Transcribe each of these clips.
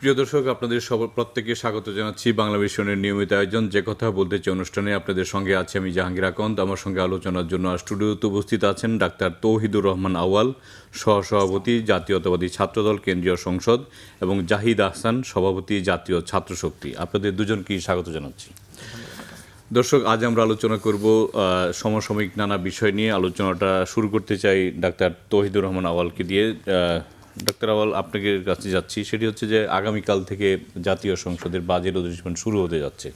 প্রিয় দর্শক, আপনাদের প্রত্যেককে স্বাগত জানাচ্ছি বাংলা ভিশনের নিয়মিত আয়োজন যে কথা বলতে চাই অনুষ্ঠানে। আপনাদের সঙ্গে আছি আমি জাহাঙ্গীর আকন্দ। আমার সঙ্গে আলোচনার জন্য স্টুডিওতে উপস্থিত আছেন ডাক্তার তৌহিদুর রহমান আউয়াল, সহসভাপতি জাতীয়তাবাদী ছাত্রদল কেন্দ্রীয় সংসদ, এবং জাহিদ আহসান, সভাপতি জাতীয় ছাত্রশক্তি। আপনাদের দুজনকেই স্বাগত জানাচ্ছি। দর্শক, আজ আমরা আলোচনা করব সমসাময়িক নানা বিষয় নিয়ে। আলোচনাটা শুরু করতে চাই ডাক্তার তৌহিদুর রহমান আউয়ালকে দিয়ে। ডাক্তার আউয়াল, আপনাদের কাছে যাচ্ছি। সেটি হচ্ছে যে আগামীকাল থেকে জাতীয় সংসদের বাজেট অধিবেশন শুরু হতে যাচ্ছে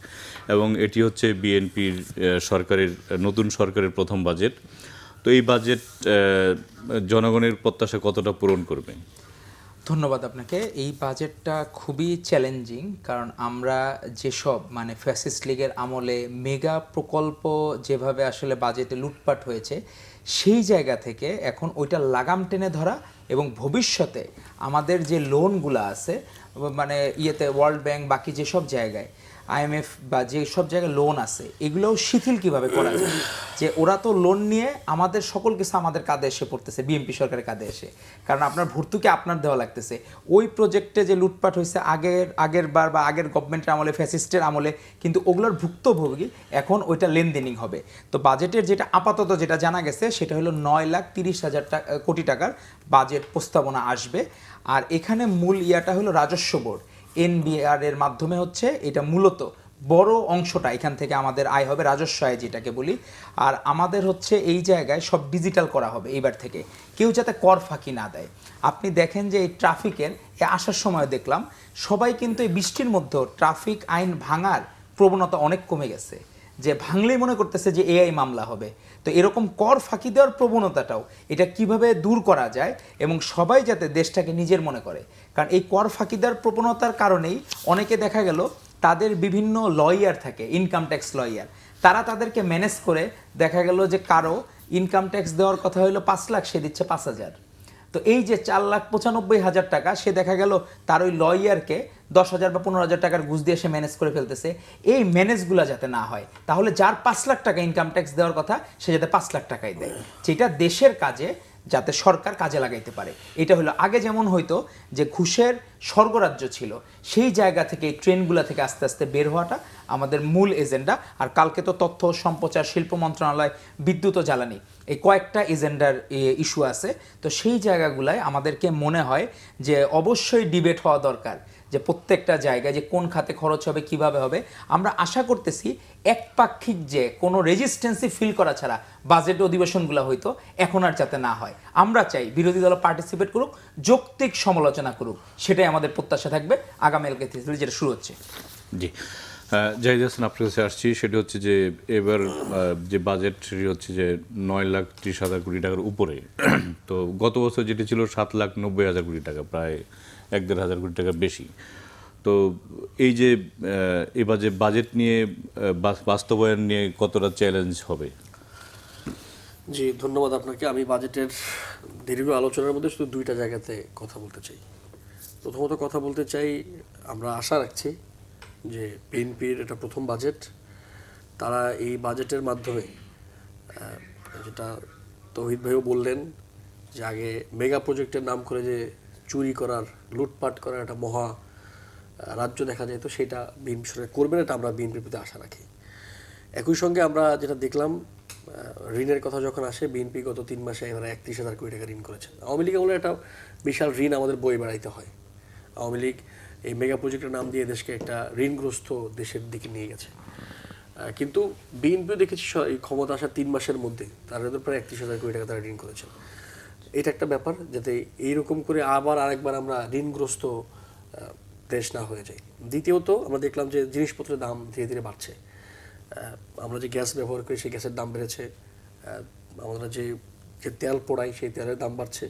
এবং এটি হচ্ছে বিএনপির সরকারের নতুন সরকারের প্রথম বাজেট। তো এই বাজেট জনগণের প্রত্যাশা কতটা পূরণ করবে? ধন্যবাদ আপনাকে। এই বাজেটটা খুবই চ্যালেঞ্জিং, কারণ আমরা যেসব ফ্যাসিস্ট লীগের আমলে মেগা প্রকল্প যেভাবে আসলে বাজেটে লুটপাট হয়েছে, সেই জায়গা থেকে এখন ওইটা লাগাম টেনে ধরা এবং ভবিষ্যতে আমাদের যে লোনগুলো আছে ওয়ার্ল্ড ব্যাংক বাকি যেসব জায়গায় আইএমএফ বা যেসব জায়গায় লোন আছে এগুলোও শিথিল কিভাবে করা যায়। যে ওরা তো লোন নিয়ে আমাদের সকল কিছু আমাদের কাঁধে এসে পড়তেছে, বিএনপি সরকারের কাঁধে এসে, কারণ আপনার ভর্তুকি আপনার দেওয়া লাগতেছে। ওই প্রজেক্টে যে লুটপাট হয়েছে আগের বার বা আগের গভর্নমেন্টের আমলে, ফ্যাসিস্টের আমলে, কিন্তু ওগুলোর ভুক্তভোগী এখন ওইটা লেনদেনিং হবে। তো বাজেটের যেটা আপাতত যেটা জানা গেছে সেটা হলো 9,30,000 কোটি টাকার বাজেট প্রস্তাবনা আসবে। আর এখানে মূল ইয়াটা হলো রাজস্ব বোর্ড, এনবিআর এর মাধ্যমে হচ্ছে এটা মূলত বড় অংশটা এখান থেকে আমাদের আয় হবে, রাজস্ব আয় যেটাকে বলি। আর আমাদের হচ্ছে এই জায়গায় সব ডিজিটাল করা হবে এইবার থেকে, কেউ যাতে কর ফাঁকি না দেয়। আপনি দেখেন যে এই ট্রাফিকের আসার সময় দেখলাম সবাই কিন্তু এই বৃষ্টির মধ্যেও ট্রাফিক আইন ভাঙার প্রবণতা অনেক কমে গেছে, যে ভাঙলেই মনে করতেছে যে এআই মামলা হবে। তো এরকম কর ফাঁকি দেওয়ার প্রবণতাটাও এটা কিভাবে দূর করা যায় এবং সবাই যাতে দেশটাকে নিজের মনে করে। কারণ এই কর ফাঁকি দেওয়ার প্রবণতার কারণেই অনেকে দেখা গেল তাদের বিভিন্ন লয়ার থাকে, ইনকাম ট্যাক্স লয়ার, তারা তাদেরকে ম্যানেজ করে দেখা গেল যে কারো ইনকাম ট্যাক্স দেওয়ার কথা হলো 5 লাখ, সে দিচ্ছে 5,000। তো এই যে 4,95,000 টাকা সে দেখা গেল তার ওই লয়ারকে 10,000 বা 15,000 টাকার ঘুষ দিয়ে সে ম্যানেজ করে ফেলতেছে। এই ম্যানেজগুলো যাতে না হয়, তাহলে যার 5 লাখ টাকা ইনকাম ট্যাক্স দেওয়ার কথা সে যাতে 5 লাখ টাকাই দেয়, যেটা দেশের কাজে যাতে সরকার কাজে লাগাইতে পারে। এটা হলো আগে যেমন হয়তো যে ঘুষের স্বর্গরাজ্য ছিল, সেই জায়গা থেকে এই ট্রেনগুলো থেকে আস্তে আস্তে বের হওয়াটা আমাদের মূল এজেন্ডা। আর কালকে তো তথ্য সম্প্রচার শিল্প মন্ত্রণালয়, বিদ্যুৎ ও জ্বালানি, এই কয়েকটা এজেন্ডার ইস্যু আছে। তো সেই জায়গাগুলায় আমাদেরকে মনে হয় যে অবশ্যই ডিবেট হওয়া দরকার, যে প্রত্যেকটা জায়গায় যে কোন খাতে খরচ হবে, কিভাবে হবে। আমরা আশা করতেছি একপাক্ষিক যে কোনো রেজিস্ট্যান্সি ফিল করা ছাড়া বাজেট অধিবেশনগুলো হয়তো এখন আর যাতে না হয়। আমরা চাই বিরোধী দল পার্টিসিপেট করুক, যৌক্তিক সমালোচনা করুক, সেটাই আমাদের প্রত্যাশা থাকবে আগামীকালকে যেটা শুরু হচ্ছে। জি, জাহিদ হাসান, আপনার কাছে আসছি। সেটি হচ্ছে যে এবার যে বাজেট সেটি হচ্ছে যে 9,30,000 কোটি টাকার উপরে। তো গত বছর যেটি ছিল 7,90,000 কোটি টাকা, প্রায় 1,500 কোটি টাকা বেশি। তো এই যে এবার যে বাজেট নিয়ে বাস্তবায়ন নিয়ে কতটা চ্যালেঞ্জ হবে? জি, ধন্যবাদ আপনাকে। আমি বাজেটের দীর্ঘ আলোচনার মধ্যে শুধু দুইটা জায়গাতে কথা বলতে চাই। প্রথমত কথা বলতে চাই, আমরা আশা রাখছি যে বিএনপির এটা প্রথম বাজেট, তারা এই বাজেটের মাধ্যমে যেটা তৌহিদ ভাইও বললেন যে আগে মেগা প্রজেক্টের নাম করে যে চুরি করার, লুটপাট করার একটা মহা রাজ্য দেখা যায়, তো সেটা বিএনপি সরকার করবেন, এটা আমরা বিএনপির প্রতি আশা রাখি। একই সঙ্গে আমরা যেটা দেখলাম, ঋণের কথা যখন আসে, বিএনপি গত 3 মাসে এবারে 31,000 কোটি টাকা ঋণ করেছেন। আওয়ামী লীগ আমলে একটা বিশাল ঋণ আমাদের বয়ে বেড়াইতে হয়। আওয়ামী লীগ এই মেগা প্রজেক্টের নাম দিয়ে দেশকে একটা ঋণগ্রস্ত দেশের দিকে নিয়ে গেছে। কিন্তু বিএনপিও দেখেছি এই ক্ষমতা আসার 3 মাসের মধ্যে তারা প্রায় 31,000 কোটি টাকা তারা ঋণ করেছেন। এটা একটা ব্যাপার, যাতে এইরকম করে আবার আরেকবার আমরা ঋণগ্রস্ত দেশ না হয়ে যাই। দ্বিতীয়ত, আমরা দেখলাম যে জিনিসপত্রের দাম ধীরে ধীরে বাড়ছে। আমরা যে গ্যাস ব্যবহার করি সেই গ্যাসের দাম বেড়েছে, আমরা যে তেল পোড়াই সেই তেলের দাম বাড়ছে।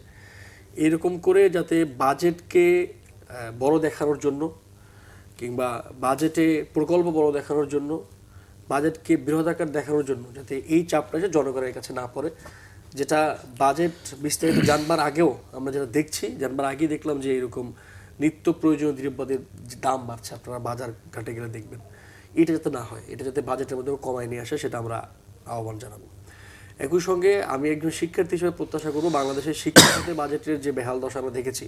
এরকম করে যাতে বাজেটকে বড় দেখানোর জন্য কিংবা বাজেটে প্রকল্প বড় দেখানোর জন্য, বাজেটকে বৃহদাকার দেখানোর জন্য, যাতে এই চাপটা যে জনগণের কাছে না পড়ে, যেটা বাজেট বিস্তারিত জানবার আগেও আমরা যেটা দেখছি, জানবার আগেই দেখলাম যে এরকম নিত্য প্রয়োজনীয় দ্রব্যের দাম বাড়ছে, আপনারা বাজার ঘাটে গেলে দেখবেন। এটা যাতে না হয়, এটা যাতে বাজেটের মধ্যে কমায় নিয়ে আসে, সেটা আমরা আহ্বান জানাবো। একই সঙ্গে আমি একজন শিক্ষার্থী হিসেবে প্রত্যাশা করব, বাংলাদেশের শিক্ষা খাতে বাজেটের যে বেহাল দশা আমরা দেখেছি,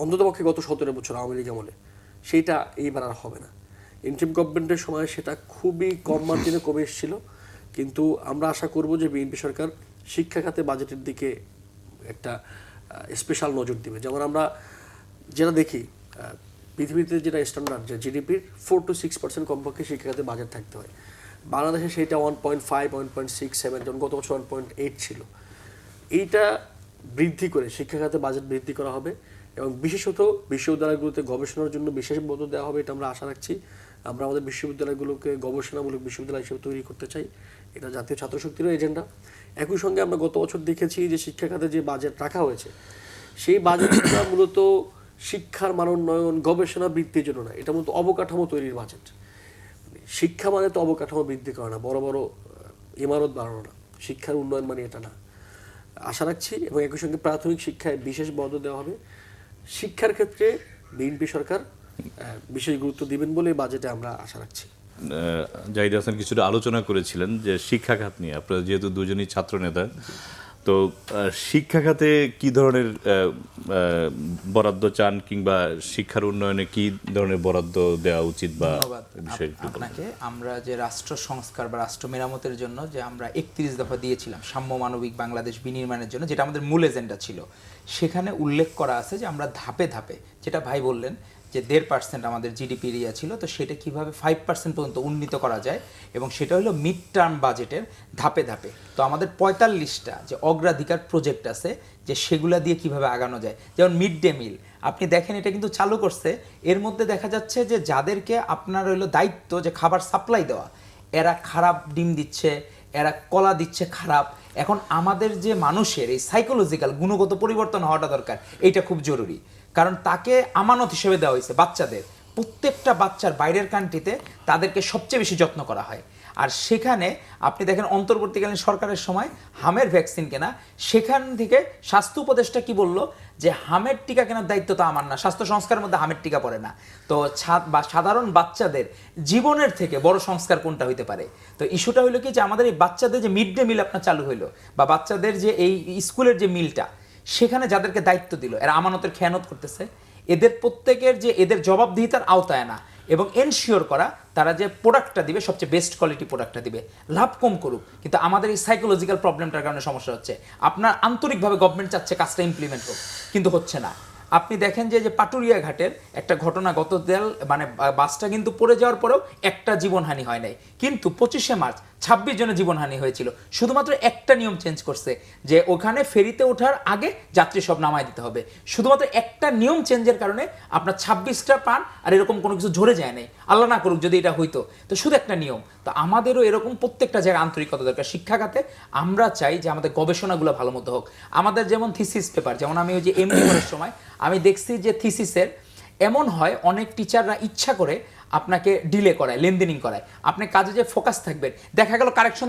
অন্ততপক্ষে গত 17 বছর আওয়ামী লীগ আমলে, সেইটা এইবার আর হবে না। ইন্টারিম গভর্নমেন্টের সময় সেটা খুবই কম মার্জিনে কমে এসেছিল, কিন্তু আমরা আশা করব যে বিএনপি সরকার শিক্ষা খাতে বাজেটের দিকে একটা স্পেশাল নজর দিবে। যেমন আমরা যেটা দেখি পৃথিবীতে যেটা স্ট্যান্ডার্ড, যে জিডিপির 4 to 6% কমপক্ষে শিক্ষা খাতে বাজেট থাকতে হয়। বাংলাদেশে সেটা 1.5, 1.67, যেমন গত বছর 1.8 ছিল। এইটা বৃদ্ধি করে শিক্ষা খাতে বাজেট বৃদ্ধি করা হবে এবং বিশেষত বিশ্ববিদ্যালয়গুলোতে গবেষণার জন্য বিশেষ বরাদ্দ দেওয়া হবে, এটা আমরা আশা রাখছি। আমরা আমাদের বিশ্ববিদ্যালয়গুলোকে গবেষণামূলক বিশ্ববিদ্যালয় হিসেবে তৈরি করতে চাই, এটা জাতীয় ছাত্রশক্তিরও এজেন্ডা। একই সঙ্গে আমরা গত বছর দেখেছি যে শিক্ষা খাতে যে বাজেট রাখা হয়েছে, সেই বাজেটটা মূলত শিক্ষার মান উন্নয়ন, গবেষণা বৃদ্ধির জন্য না, এটা মূলত অবকাঠামো তৈরির বাজেট। শিক্ষা মানে তো অবকাঠামো বৃদ্ধি করা না, বড় বড় ইমারত বাড়ানো না, শিক্ষার উন্নয়ন মানে এটা না। আশা রাখছি এবং একই সঙ্গে প্রাথমিক শিক্ষায় বিশেষ বরাদ্দ দেওয়া হবে। শিক্ষার ক্ষেত্রে বিএনপি সরকার বিশেষ গুরুত্ব দিবেন বলে বাজেটে আমরা আশা রাখছি। জাহিদ হাসান কিছুটা আলোচনা করেছিলেন যে শিক্ষা খাত নিয়ে, আপনারা যেহেতু দুজনই ছাত্র নেতা, তো শিক্ষা খাতে কি ধরনের বরাদ্দ চান, কিংবা শিক্ষার উন্নয়নে কি ধরনের বরাদ্দ দেওয়া উচিত বা ধন্যবাদ আপনাকে। আমরা যে রাষ্ট্র সংস্কার বা রাষ্ট্র মেরামতের জন্য যে আমরা 31 দফা দিয়েছিলাম সাম্য মানবিক বাংলাদেশ বিনির্মাণের জন্য, যেটা আমাদের মূল এজেন্ডা ছিল, সেখানে উল্লেখ করা আছে যে আমরা ধাপে ধাপে, যেটা ভাই বললেন যে 1.5% আমাদের জিডিপি এরিয়া ছিল, তো সেটা কিভাবে 5% পর্যন্ত উন্নীত করা যায়, এবং সেটা হলো মিড টার্ম বাজেটের ধাপে ধাপে। তো আমাদের 45টা যে অগ্রাধিকার প্রজেক্ট আছে, যে সেগুলা দিয়ে কিভাবে আগানো যায়। যেমন মিড ডে মিল আপনি দেখেন, এটা কিন্তু চালু করছে, এর মধ্যে দেখা যাচ্ছে যে যাদেরকে আপনার হইলো দায়িত্ব যে খাবার সাপ্লাই দেওয়া, এরা খারাপ ডিম দিচ্ছে, এরা কলা দিচ্ছে খারাপ। এখন আমাদের যে মানুষের এই সাইকোলজিক্যাল গুণগত পরিবর্তন হওয়াটা দরকার, এইটা খুব জরুরি। কারণ তাকে আমানত হিসেবে দেওয়া হয়েছে বাচ্চাদের, প্রত্যেকটা বাচ্চার বাইরের কান্ট্রিতে তাদেরকে সবচেয়ে বেশি যত্ন করা হয়। আর সেখানে আপনি দেখেন অন্তর্বর্তীকালীন সরকারের সময় হামের ভ্যাকসিন কেনা, সেখান থেকে স্বাস্থ্য উপদেষ্টা কি বলল যে হামের টিকা কেনার দায়িত্ব তো আমার না, স্বাস্থ্য সংস্কারের মধ্যে হামের টিকা পড়ে না। তো সাধারণ বাচ্চাদের জীবনের থেকে বড় সংস্কার কোনটা হইতে পারে? তো ইস্যুটা হইলো কি যে আমাদের এই বাচ্চাদের যে মিড ডে মিল আপনার চালু হইলো, বা বাচ্চাদের যে এই স্কুলের যে মিলটা, সেখানে যাদেরকে দায়িত্ব দিল, এরা আমানতের খেয়ানত করতেছে। এদের প্রত্যেকের যে এদের জবাবদিহিতার আওতায় না, এবং এনশিওর করা তারা যে প্রোডাক্টটা দিবে সবচেয়ে বেস্ট কোয়ালিটি প্রোডাক্টটা দিবে, লাভ কম করুক। কিন্তু আমাদের এই সাইকোলজিক্যাল প্রবলেমটার কারণে সমস্যা হচ্ছে। আপনার আন্তরিকভাবে গভর্নমেন্ট চাচ্ছে কাজটা ইমপ্লিমেন্ট হোক, কিন্তু হচ্ছে না। আপনি দেখেন যে পাটুরিয়া ঘাটের একটা ঘটনা, মানে বাসটা কিন্তু পড়ে যাওয়ার পরেও একটা জীবনহানি হয় নাই, কিন্তু 25শে মার্চ 26 জনের জীবনহানি হয়েছিল। শুধুমাত্র একটা নিয়ম চেঞ্জ করছে, যে ওখানে ফেরিতে ওঠার আগে যাত্রী সব নামাই দিতে হবে। শুধুমাত্র একটা নিয়ম চেঞ্জের কারণে আপনার 26টা প্রাণ আর এরকম কোনো কিছু ঝরে যায় নাই। আল্লাহ না করুক যদি এটা হইতো, তো শুধু একটা নিয়ম। তো আমাদেরও এরকম প্রত্যেকটা জায়গায় আন্তরিকতা দরকার শিক্ষা খাতে। আমরা চাই যে আমাদের গবেষণাগুলো ভালো মতো হোক। আমাদের যেমন থিসিস পেপার, যেমন আমি ওই যে এমডি করার সময় আমি দেখছি যে থিসিসের এমন হয়, অনেক টিচাররা ইচ্ছা করে আপনাকে ডিলে করায়, লেনদেনিং করায়। আপনি কাজে যে ফোকাস থাকবেন, দেখা গেল কারেকশন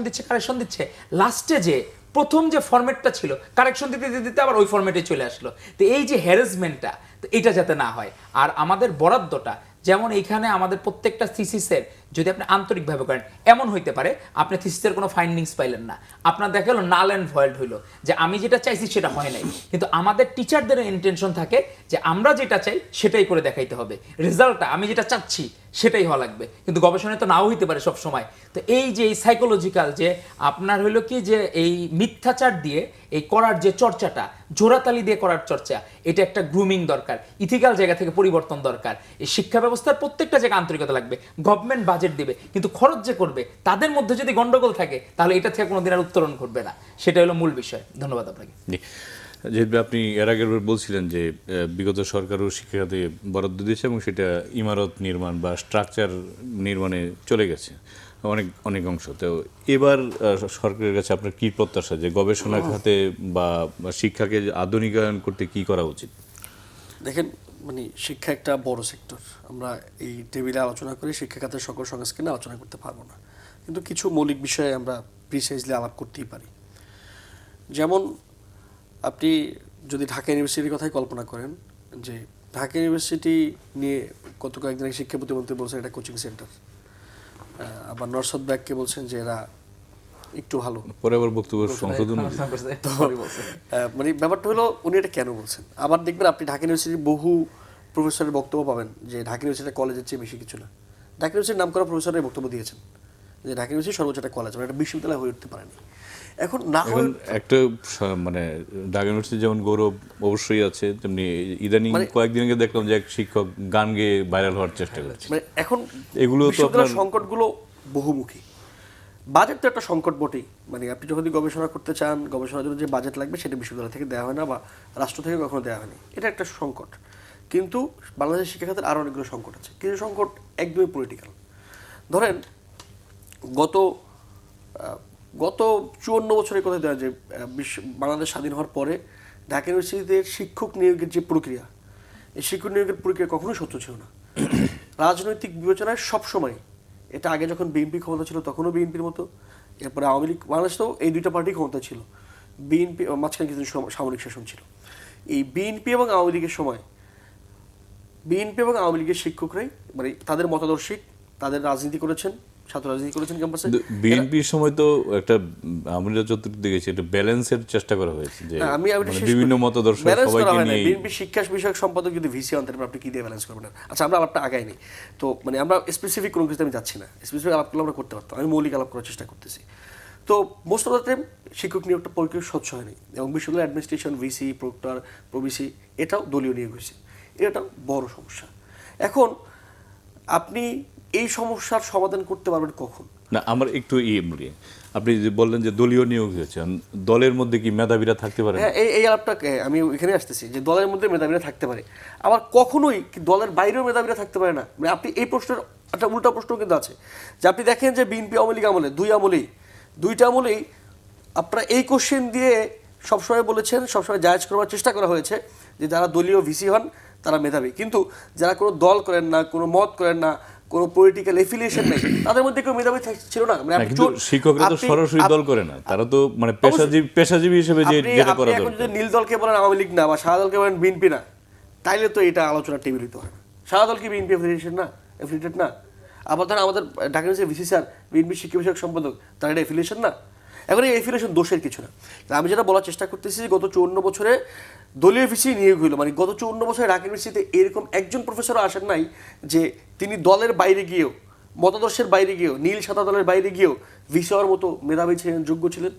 দিচ্ছে, লাস্টে যে প্রথম যে ফরম্যাটটা ছিল কারেকশন দিতে দিতে আবার ওই ফরম্যাটে চলে আসলো। তো এই যে হ্যারাসমেন্টটা, তো এটা যাতে না হয়। আর আমাদের বরাদ্দটা, যেমন এইখানে আমাদের প্রত্যেকটা থিসিসের যদি আপনি আন্তরিকভাবে করেন, এমন হইতে পারে আপনি থিসিসের কোনো ফাইন্ডিংস পাইলেন না, আপনার দেখা গেলো নাল অ্যান্ড ভয়েড হইলো, যে আমি যেটা চাইছি সেটা হয় নাই। কিন্তু আমাদের টিচারদের ইন্টেনশন থাকে যে আমরা যেটা চাই সেটাই করে দেখাইতে হবে, রেজাল্টটা আমি যেটা চাচ্ছি সেটাই হওয়া লাগবে। কিন্তু গবেষণায় তো নাও হইতে পারে সব সময়। তো এই যে এই সাইকোলজিক্যাল যে আপনার হইলো কি যে এই মিথ্যাচার দিয়ে এই করার যে চর্চাটা, জোড়াতালি দিয়ে করার চর্চা, এটা একটা গ্রুমিং দরকার, ইথিক্যাল জায়গা থেকে পরিবর্তন দরকার। এই শিক্ষা ব্যবস্থার প্রত্যেকটা জায়গায় আন্তরিকতা লাগবে। গভর্নমেন্ট বাজেট দিবে, কিন্তু খরচ যে করবে তাদের মধ্যে যদি গন্ডগোল থাকে, তাহলে এটা থেকে কোনোদিন আর উত্তরণ ঘটবে না। সেটা হলো মূল বিষয়। ধন্যবাদ আপনাকে। যেহেতু আপনি এর আগের বলছিলেন যে বিগত সরকারও শিক্ষাখাতে বরাদ্দ দিয়েছে এবং সেটা ইমারত নির্মাণ বা স্ট্রাকচার নির্মাণে চলে গেছে অনেক অংশ। তো এবার সরকারের কাছে আপনার কি প্রত্যাশা, যে গবেষণা খাতে বা শিক্ষাকে আধুনিকায়ন করতে কি করা উচিত? দেখেন, মানে শিক্ষা একটা বড় সেক্টর। আমরা এই টেবিলে আলোচনা করে শিক্ষা খাতের সকল সংস্কার নিয়ে আলোচনা করতে পারবো না, কিন্তু কিছু মৌলিক বিষয়ে আমরা প্রিসাইজলি আলাপ করতেই পারি। যেমন আপনি যদি ঢাকা ইউনিভার্সিটির কথাই কল্পনা করেন, যে ঢাকা ইউনিভার্সিটি নিয়ে গত কয়েকদিন আগে শিক্ষা প্রতিমন্ত্রী বলছেন এটা কোচিং সেন্টার, আবার নরসাদ ব্যাগকে বলছেন যে এরা একটু ভালো। পরে আবার বক্তব্য সংশোধন মানে ব্যাপারটা হলো উনি এটা কেন বলছেন। আবার দেখবেন আপনি ঢাকা ইউনিভার্সিটির বহু প্রফেসরের বক্তব্য পাবেন যে ঢাকা ইউনিভার্সিটি কলেজের চেয়ে বেশি কিছু না। ঢাকা ইউনিভার্সিটির নাম করা প্রফেসরের বক্তব্য দিয়েছেন যে ঢাকা ইউনিভার্সিটি সর্বোচ্চ একটা কলেজ, মানে একটা বিশ্ববিদ্যালয় হয়ে উঠতে পারেনি। এখন না এখন একটা মানে ঢাকা ইউনিভার্সিটি যেমন গৌরব অবশ্যই আছে, তেমনি ইদানিং কয়েকদিন আগে দেখলাম যে এক শিক্ষক গান গেয়ে ভাইরাল হওয়ার চেষ্টা করছে। মানে এখন এগুলো তো বিশ্ববিদ্যালয়ের সংকটগুলো বহুমুখী। বাজেট তো একটা সংকট বটেই। মানে আপনি যখন গবেষণা করতে চান, গবেষণার জন্য যে বাজেট লাগবে সেটা বিশ্ববিদ্যালয় থেকে দেওয়া হয় না বা রাষ্ট্র থেকে কখনো দেওয়া হয়নি, এটা একটা সংকট। কিন্তু বাংলাদেশের শিক্ষা খাতের আরও অনেকগুলো সংকট আছে। কিছু সংকট একদমই পলিটিক্যাল। ধরেন গত 54 বছরের কথা দেওয়া যে বাংলাদেশ স্বাধীন হওয়ার পরে ঢাকা ইউনিভার্সিটিতে শিক্ষক নিয়োগের যে প্রক্রিয়া, এই শিক্ষক নিয়োগের প্রক্রিয়া কখনোই স্বচ্ছ ছিল না। রাজনৈতিক বিবেচনায় সবসময়, এটা আগে যখন বিএনপি ক্ষমতা ছিল তখনও বিএনপির মতো, এরপরে আওয়ামী লীগ, বাংলাদেশেও এই দুইটা পার্টি ক্ষমতা ছিল। বিএনপি মাঝখানে কিছু সামরিক শাসন ছিল। এই বিএনপি এবং আওয়ামী লীগের সময় বিএনপি এবং আওয়ামী লীগের শিক্ষকরাই মানে তাদের মতাদর্শিক, তাদের রাজনীতি করেছেন, ছাত্র রাজনীতি করেছেন ক্যাম্পাসে। বিএনপির সময় তো একটা আমরা যতটুকু দেখেছি একটা ব্যালেন্সের চেষ্টা করা হয়েছে যে বিভিন্ন মতাদর্শ সবাইকে নিয়ে। বিএনপি শিক্ষা বিষয়ক সম্পাদক যদি ভিসি আনতে পারেন, আপনি কি দিয়ে ব্যালেন্স করবেন? আচ্ছা, আমরা আলাপটা আগাইনি তো, মানে আমরা স্পেসিফিক কোনো কিছু আমি যাচ্ছি না, স্পেসিফিক আলাপগুলো আমরা করতে পারতাম, আমি মৌলিক আলাপ করার চেষ্টা করতেছি। তো মোস্ট অফ দ্য টাইম শিক্ষক নিয়োগটা পরীক্ষা স্বচ্ছ হয়নি এবং বিশ্ববিদ্যালয় অ্যাডমিনিস্ট্রেশন, ভিসি, প্রক্টর, প্রভিসি এটাও দলীয় নিয়োগ হয়েছে। এটা বড় সমস্যা। এখন আপনি এই সমস্যার সমাধান করতে পারবেন কখন? না, আমার একটু আপনি যে বললেন যে দলীয় নিয়োগ হয়েছে, দলের মধ্যে কি মেধাবীরা থাকতে পারে? হ্যাঁ, এই আলাপটাকে আমি এখানে আসতেছি যে দলের মধ্যে মেধাবীরা থাকতে পারে, আবার কখনোই দলের বাইরেও মেধাবীরা থাকতে পারে না। মানে আপনি এই প্রশ্নের একটা উল্টা প্রশ্ন কিন্তু আছে যে আপনি দেখেন যে বিএনপি আওয়ামী লীগ আমলে দুইটা আমলেই আপনারা এই কোশ্চেন দিয়ে সবসময় বলেছেন, সবসময় জায়েজ করবার চেষ্টা করা হয়েছে যে যারা দলীয় ভিসি হন তারা মেধাবী, কিন্তু যারা কোনো দল করেন না, কোনো মত করেন না, কোনো পলিটিক্যাল এফিলিয়েশন নেই, তাদের মধ্যে কেউ মেধাবী ছিল না। মানে শিক্ষকরা তো সরাসরি দল করে না, তারা তো মানে পেশাজীবী হিসেবে যেটা করা দরকার। এখন যদি নীল দলকে বলেন আওয়ামী লীগ না বা সাদা দলকে বলেন বিএনপি না, তাইলে তো এটা আলোচনার টেবিল হতে হয় না। সাদা দল কি বিএনপি এফিলিয়েটেড না? আবার ধরেন আমাদের ঢাকা ইউনিভার্সিটির ভিসি স্যার বিএনপি শিক্ষা বিষয়ক সম্পাদক, তার এটা এফিলিয়েশন না? এখন এই এফিলিয়েশন দোষের কিছু না। আমি যেটা বলার চেষ্টা করতেছি যে গত 54 বছরে দলীয় ভিসি নিয়োগ হইল, মানে গত 54 বছরে ঢাকা ইউনিভার্সিটিতে এরকম একজন প্রফেসরও আসেন নাই যে তিনি দলের বাইরে গিয়েও, মতাদর্শের বাইরে গিয়েও, নীল সাদা দলের বাইরে গিয়েও ভিসি হওয়ার মতো মেধাবী ছিলেন, যোগ্য ছিলেন।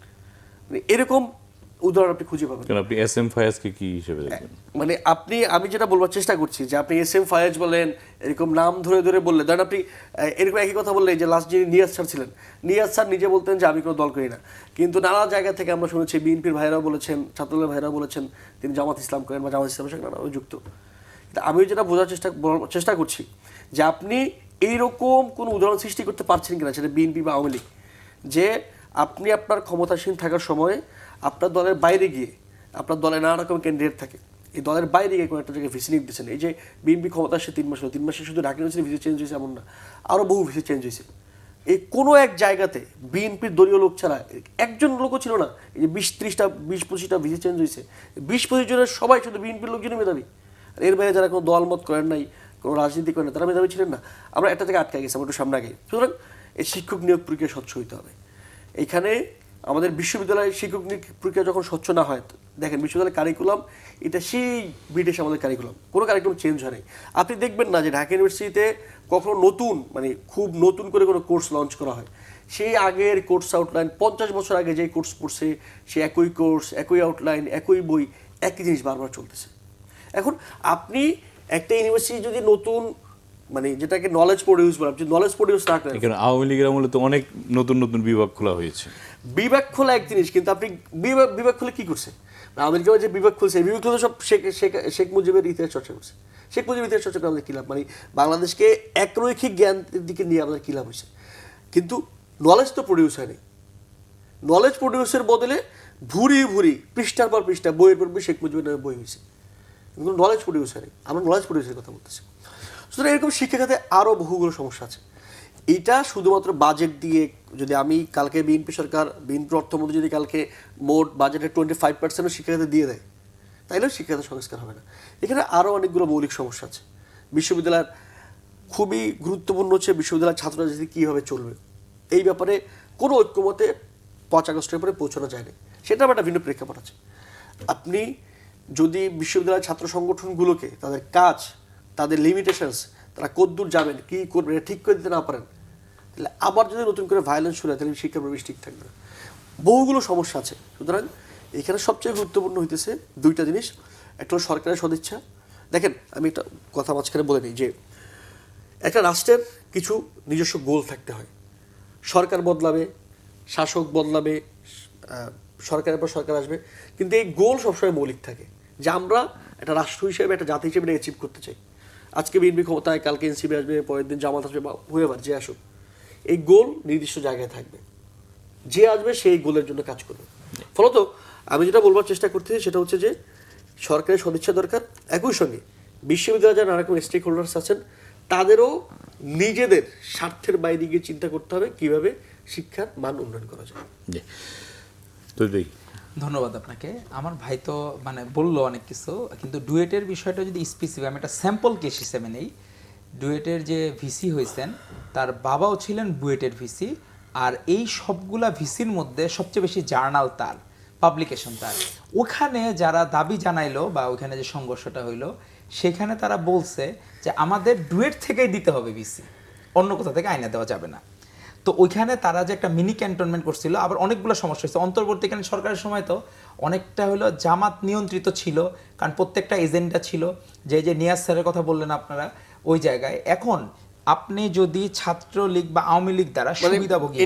মানে এরকম উদাহরণ আপনি খুঁজে পাবেন। আপনি এস এম ফায়াজকে কি হিসেবে দেখবেন? মানে আমি যেটা বলবার চেষ্টা করছি যে আপনি এস এম ফায়াজ বলেন, এরকম নাম ধরে ধরে বললে, ধরেন আপনি এরকম একই কথা বললেন যে লাস্ট যিনি নিয়াজ স্যার ছিলেন, নিয়াজ স্যার নিজে বলতেন যে আমি কোনো দল করি না, কিন্তু নানা জায়গা থেকে আমরা শুনেছি বিএনপির ভাইরাও বলেছেন, ছাত্রদলের ভাইরাও বলেছেন তিনি জামাত ইসলাম করেন বা জামাত ইসলামের সঙ্গে নানা যুক্ত। কিন্তু আমি যেটা বোঝার চেষ্টা করছি যে আপনি এইরকম কোনো উদাহরণ সৃষ্টি করতে পারছেন কিনা, সেটা বিএনপি বা আওয়ামী লীগ, যে আপনি আপনার ক্ষমতাসীন থাকার সময় আপনার দলের বাইরে গিয়ে, আপনার দলে নানা রকম ক্যান্ডিডেট থাকে, এই দলের বাইরে গিয়ে কোনো একটা জায়গায় ভিসি নিয়োগ দিচ্ছেন। এই যে বিএনপি ক্ষমতা আসছে 3 মাস হলো, 3 মাসে শুধু ঢাকা ইউনিভার্সিটি ভিসি চেঞ্জ হয়েছে এমন না, আরও বহু ভিসি চেঞ্জ হয়েছে। এই কোনো এক জায়গাতে বিএনপির দলীয় লোক ছাড়া একজন লোকও ছিল না। এই যে 20-25টা ভিসি চেঞ্জ হয়েছে, 20-25 জনের সবাই শুধু বিএনপির লোকজনই মেধাবী। আর এর বাইরে যারা কোনো দলমত করেন নাই, কোনো রাজনীতি করেন না, তারা মেধাবী ছিলেন না। আমরা একটা জায়গায় আটকে গেছি, আমরা একটু সামনে আগে। সুতরাং এই শিক্ষক নিয়োগ প্রক্রিয়া স্বচ্ছ হইতে হবে। এইখানে আমাদের বিশ্ববিদ্যালয়ের শিক্ষক নিয়োগ প্রক্রিয়া যখন স্বচ্ছ না হয়, দেখেন বিশ্ববিদ্যালয়ের কারিকুলাম এটা সেই ব্রিটিশ আমাদের কারিকুলাম, কোনো কারিকুলাম চেঞ্জ হয় নাই। আপনি দেখবেন না যে ঢাকা ইউনিভার্সিটিতে কখনো নতুন, মানে খুব নতুন করে কোনো কোর্স লঞ্চ করা হয়, সেই আগের কোর্স আউটলাইন 50 বছর আগে যেই কোর্স পড়ছে সে একই কোর্স, একই আউটলাইন, একই বই, একই জিনিস বারবার চলতেছে। এখন আপনি একটা ইউনিভার্সিটি যদি নতুন, মানে যেটাকে নলেজ প্রডিউস বলে, আপনি নলেজ প্রডিউস না করেন। এখানে আওয়ামী লীগের আমলে তো অনেক নতুন নতুন বিভাগ খোলা হয়েছে। বিভাগ খোলা এক জিনিস, কিন্তু আপনি বিভাগ খুলে কি করছে? আমেরিকা যে বিভাগ খুলছে, এই বিভাগ খুলে সব শেখ মুজিবের ইতিহাস চর্চা করছে। শেখ মুজিবের ইতিহাস চর্চা করে আমাদের কী লাভ? মানে বাংলাদেশকে একরৈখিক জ্ঞানের দিকে নিয়ে আমাদের কী লাভ হয়েছে? কিন্তু নলেজ তো প্রডিউস হয়নি। নলেজ প্রডিউসের বদলে ভুরি পৃষ্ঠার পর পৃষ্ঠা, বইয়ের পর বই শেখ মুজিবের নামে বই হয়েছে, কিন্তু নলেজ প্রডিউস হয়নি। আমরা নলেজ প্রডিউসের কথা বলতেছি। সুতরাং এরকম শিক্ষা খাতে আরও বহুগুলো সমস্যা আছে। এইটা শুধুমাত্র বাজেট দিয়ে, যদি আমি কালকে বিএনপি অর্থমন্ত্রী যদি কালকে মোট বাজেটের 25% শিক্ষাখাতে দিয়ে দেয়, তাইলেও শিক্ষাখাতে সংস্কার হবে না। এখানে আরও অনেকগুলো মৌলিক সমস্যা আছে। বিশ্ববিদ্যালয়ের খুবই গুরুত্বপূর্ণ হচ্ছে বিশ্ববিদ্যালয়ের ছাত্র রাজনীতি কীভাবে চলবে, এই ব্যাপারে কোনো ঐক্যমতে 5 আগস্টের পরে পৌঁছানো যায়নি, সেটা আবার একটা ভিন্ন প্রেক্ষাপট আছে। আপনি যদি বিশ্ববিদ্যালয়ের ছাত্র সংগঠনগুলোকে তাদের কাজ, তাদের লিমিটেশনস, তারা কতদূর যাবেন, কী করবেন এটা ঠিক করে দিতে না পারেন, তাহলে আবার যদি নতুন করে ভায়োলেন্স শুরু হয়, তাহলে শিক্ষা পরিবেশ ঠিক থাকবে না। বহুগুলো সমস্যা আছে। সুতরাং এখানে সবচেয়ে গুরুত্বপূর্ণ হইতেছে 2টা জিনিস। একটা হলো সরকারের সদিচ্ছা। দেখেন, আমি একটা কথা মাঝখানে বলে নিই যে একটা রাষ্ট্রের কিছু নিজস্ব গোল থাকতে হয়। সরকার বদলাবে, শাসক বদলাবে, সরকারের পর সরকার আসবে, কিন্তু এই গোল সবসময় মৌলিক থাকে যে আমরা একটা রাষ্ট্র হিসেবে, একটা জাতি হিসেবে অ্যাচিভ করতে চাই। আজকে বিএনপি ক্ষমতায়, কালকে এনসিপি আসবে, পরের দিন জামাত আসবে, বা হুয়েভার যে আসুক, এই গোল নির্দিষ্ট জায়গায় থাকবে। যে আসবে সেই গোলের জন্য কাজ করবে। ফলত আমি যেটা বলবার চেষ্টা করতেছি সেটা হচ্ছে যে সরকারের সদিচ্ছা দরকার। একই সঙ্গে বিশ্ববিদ্যালয়ে যারা নানা রকম স্টেক হোল্ডার্স আছেন, তাদেরও নিজেদের স্বার্থের বাইরে গিয়ে চিন্তা করতে হবে কিভাবে শিক্ষার মান উন্নয়ন করা যায়। জি, তো ধন্যবাদ আপনাকে। আমার ভাই তো মানে বললো অনেক কিছু, কিন্তু ডুয়েটের বিষয়টা যদি স্পেসিফিক আমি একটা স্যাম্পল কেস হিসেবে নেই, ডুয়েটের যে ভিসি হয়েছেন তার বাবাও ছিলেন বুয়েটের ভিসি, আর এই সবগুলা ভিসির মধ্যে সবচেয়ে বেশি জার্নাল তার, পাবলিকেশন তার। ওখানে যারা দাবি জানাইলো বা ওখানে যে সংঘর্ষটা হইলো, সেখানে তারা বলছে যে আমাদের ডুয়েট থেকেই দিতে হবে ভিসি, অন্য কোথা থেকে আইনা দেওয়া যাবে না। তো ওইখানে তারা যে একটা মিনি ক্যান্টনমেন্ট করছিল, আবার অনেকগুলো সমস্যা হয়েছে। অন্তর্বর্তীকালীন সরকারের সময় তো অনেকটা হলো জামাত নিয়ন্ত্রিত ছিল, কারণ প্রত্যেকটা এজেন্ডা ছিল। যে নিয়াজ স্যারের কথা বললেন আপনারা, ওই জায়গায় এখন আপনি যদি ছাত্রলীগ বা আওয়ামী লীগ দ্বারা সুবিধাভোগী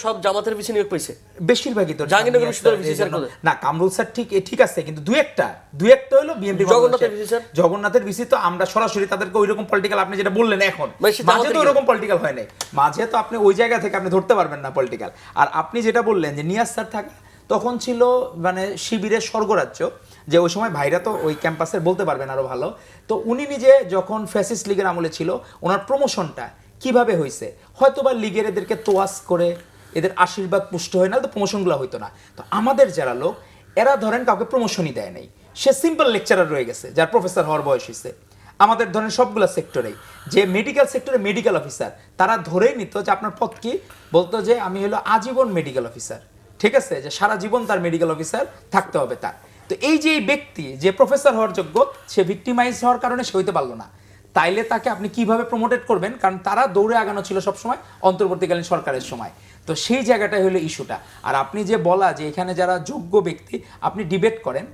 সব জামাতের পিছনে নিয়োগ পাইছে বেশিরভাগই তো জাহাঙ্গীরনগর বিশ্ববিদ্যালয়ের ভিসি স্যার না, কামরুল স্যার ঠিক আছে, কিন্তু দুই একটা হলো বিএনপি জগন্নাথের ভিসি। তো আমরা সরাসরি তাদেরকে ওইরকম পলিটিক্যাল, আপনি যেটা বললেন এখন মাঝে তো ওইরকম পলিটিক্যাল হয় নাই, মাঝে তো আপনি ওই জায়গা থেকে আপনি ধরতে পারবেন না পলিটিক্যাল। আর আপনি যেটা বললেন যে নিয়াজ স্যার থাকা তখন ছিল মানে শিবিরের স্বর্গরাজ্য, যে ওই সময় ভাইরা তো ওই ক্যাম্পাসের বলতে পারবেন আরো ভালো। তো উনি নিজে যখন ফ্যাসিস্ট লীগের আমলে ছিল, ওনার প্রমোশনটা কিভাবে হয়েছে, হয়তো বা লীগের এদেরকে তোয়াজ করে এদের আশীর্বাদ পুষ্ট হয় না, তো প্রমোশনগুলো হইতো না। তো আমাদের যারা লোক, এরা ধরেন কাউকে প্রমোশনই দেয় নাই, সে সিম্পল লেকচারার রয়ে গেছে যার প্রফেসর হওয়ার বয়স হয়েছে। আমাদের ধরেন সবগুলো সেক্টরেই, যে মেডিকেল সেক্টরে মেডিকেল অফিসার, তারা ধরেই নিত যে আপনার পদ কি, বলতো যে আমি হলো আজীবন মেডিকেল অফিসার, ঠিক আছে, যে সারা জীবন তার মেডিকেল অফিসার থাকতে হবে তার। তো এই যে এই ব্যক্তি যে প্রফেসর হওয়ার যোগ্য, সে ভিক্টিমাইজ হওয়ার কারণে সে হইতে পারলো না, তাইলে তাকে আপনি কিভাবে প্রমোটেড করবেন? কারণ তারা দৌড়ে আগানো ছিল সবসময় অন্তর্বর্তীকালীন সরকারের সময়। তো সেই জায়গাটাই হলো ইস্যুটা। আর আপনি যে বলা যে এখানে যারা যোগ্য ব্যক্তি, আপনি ডিবেট করেন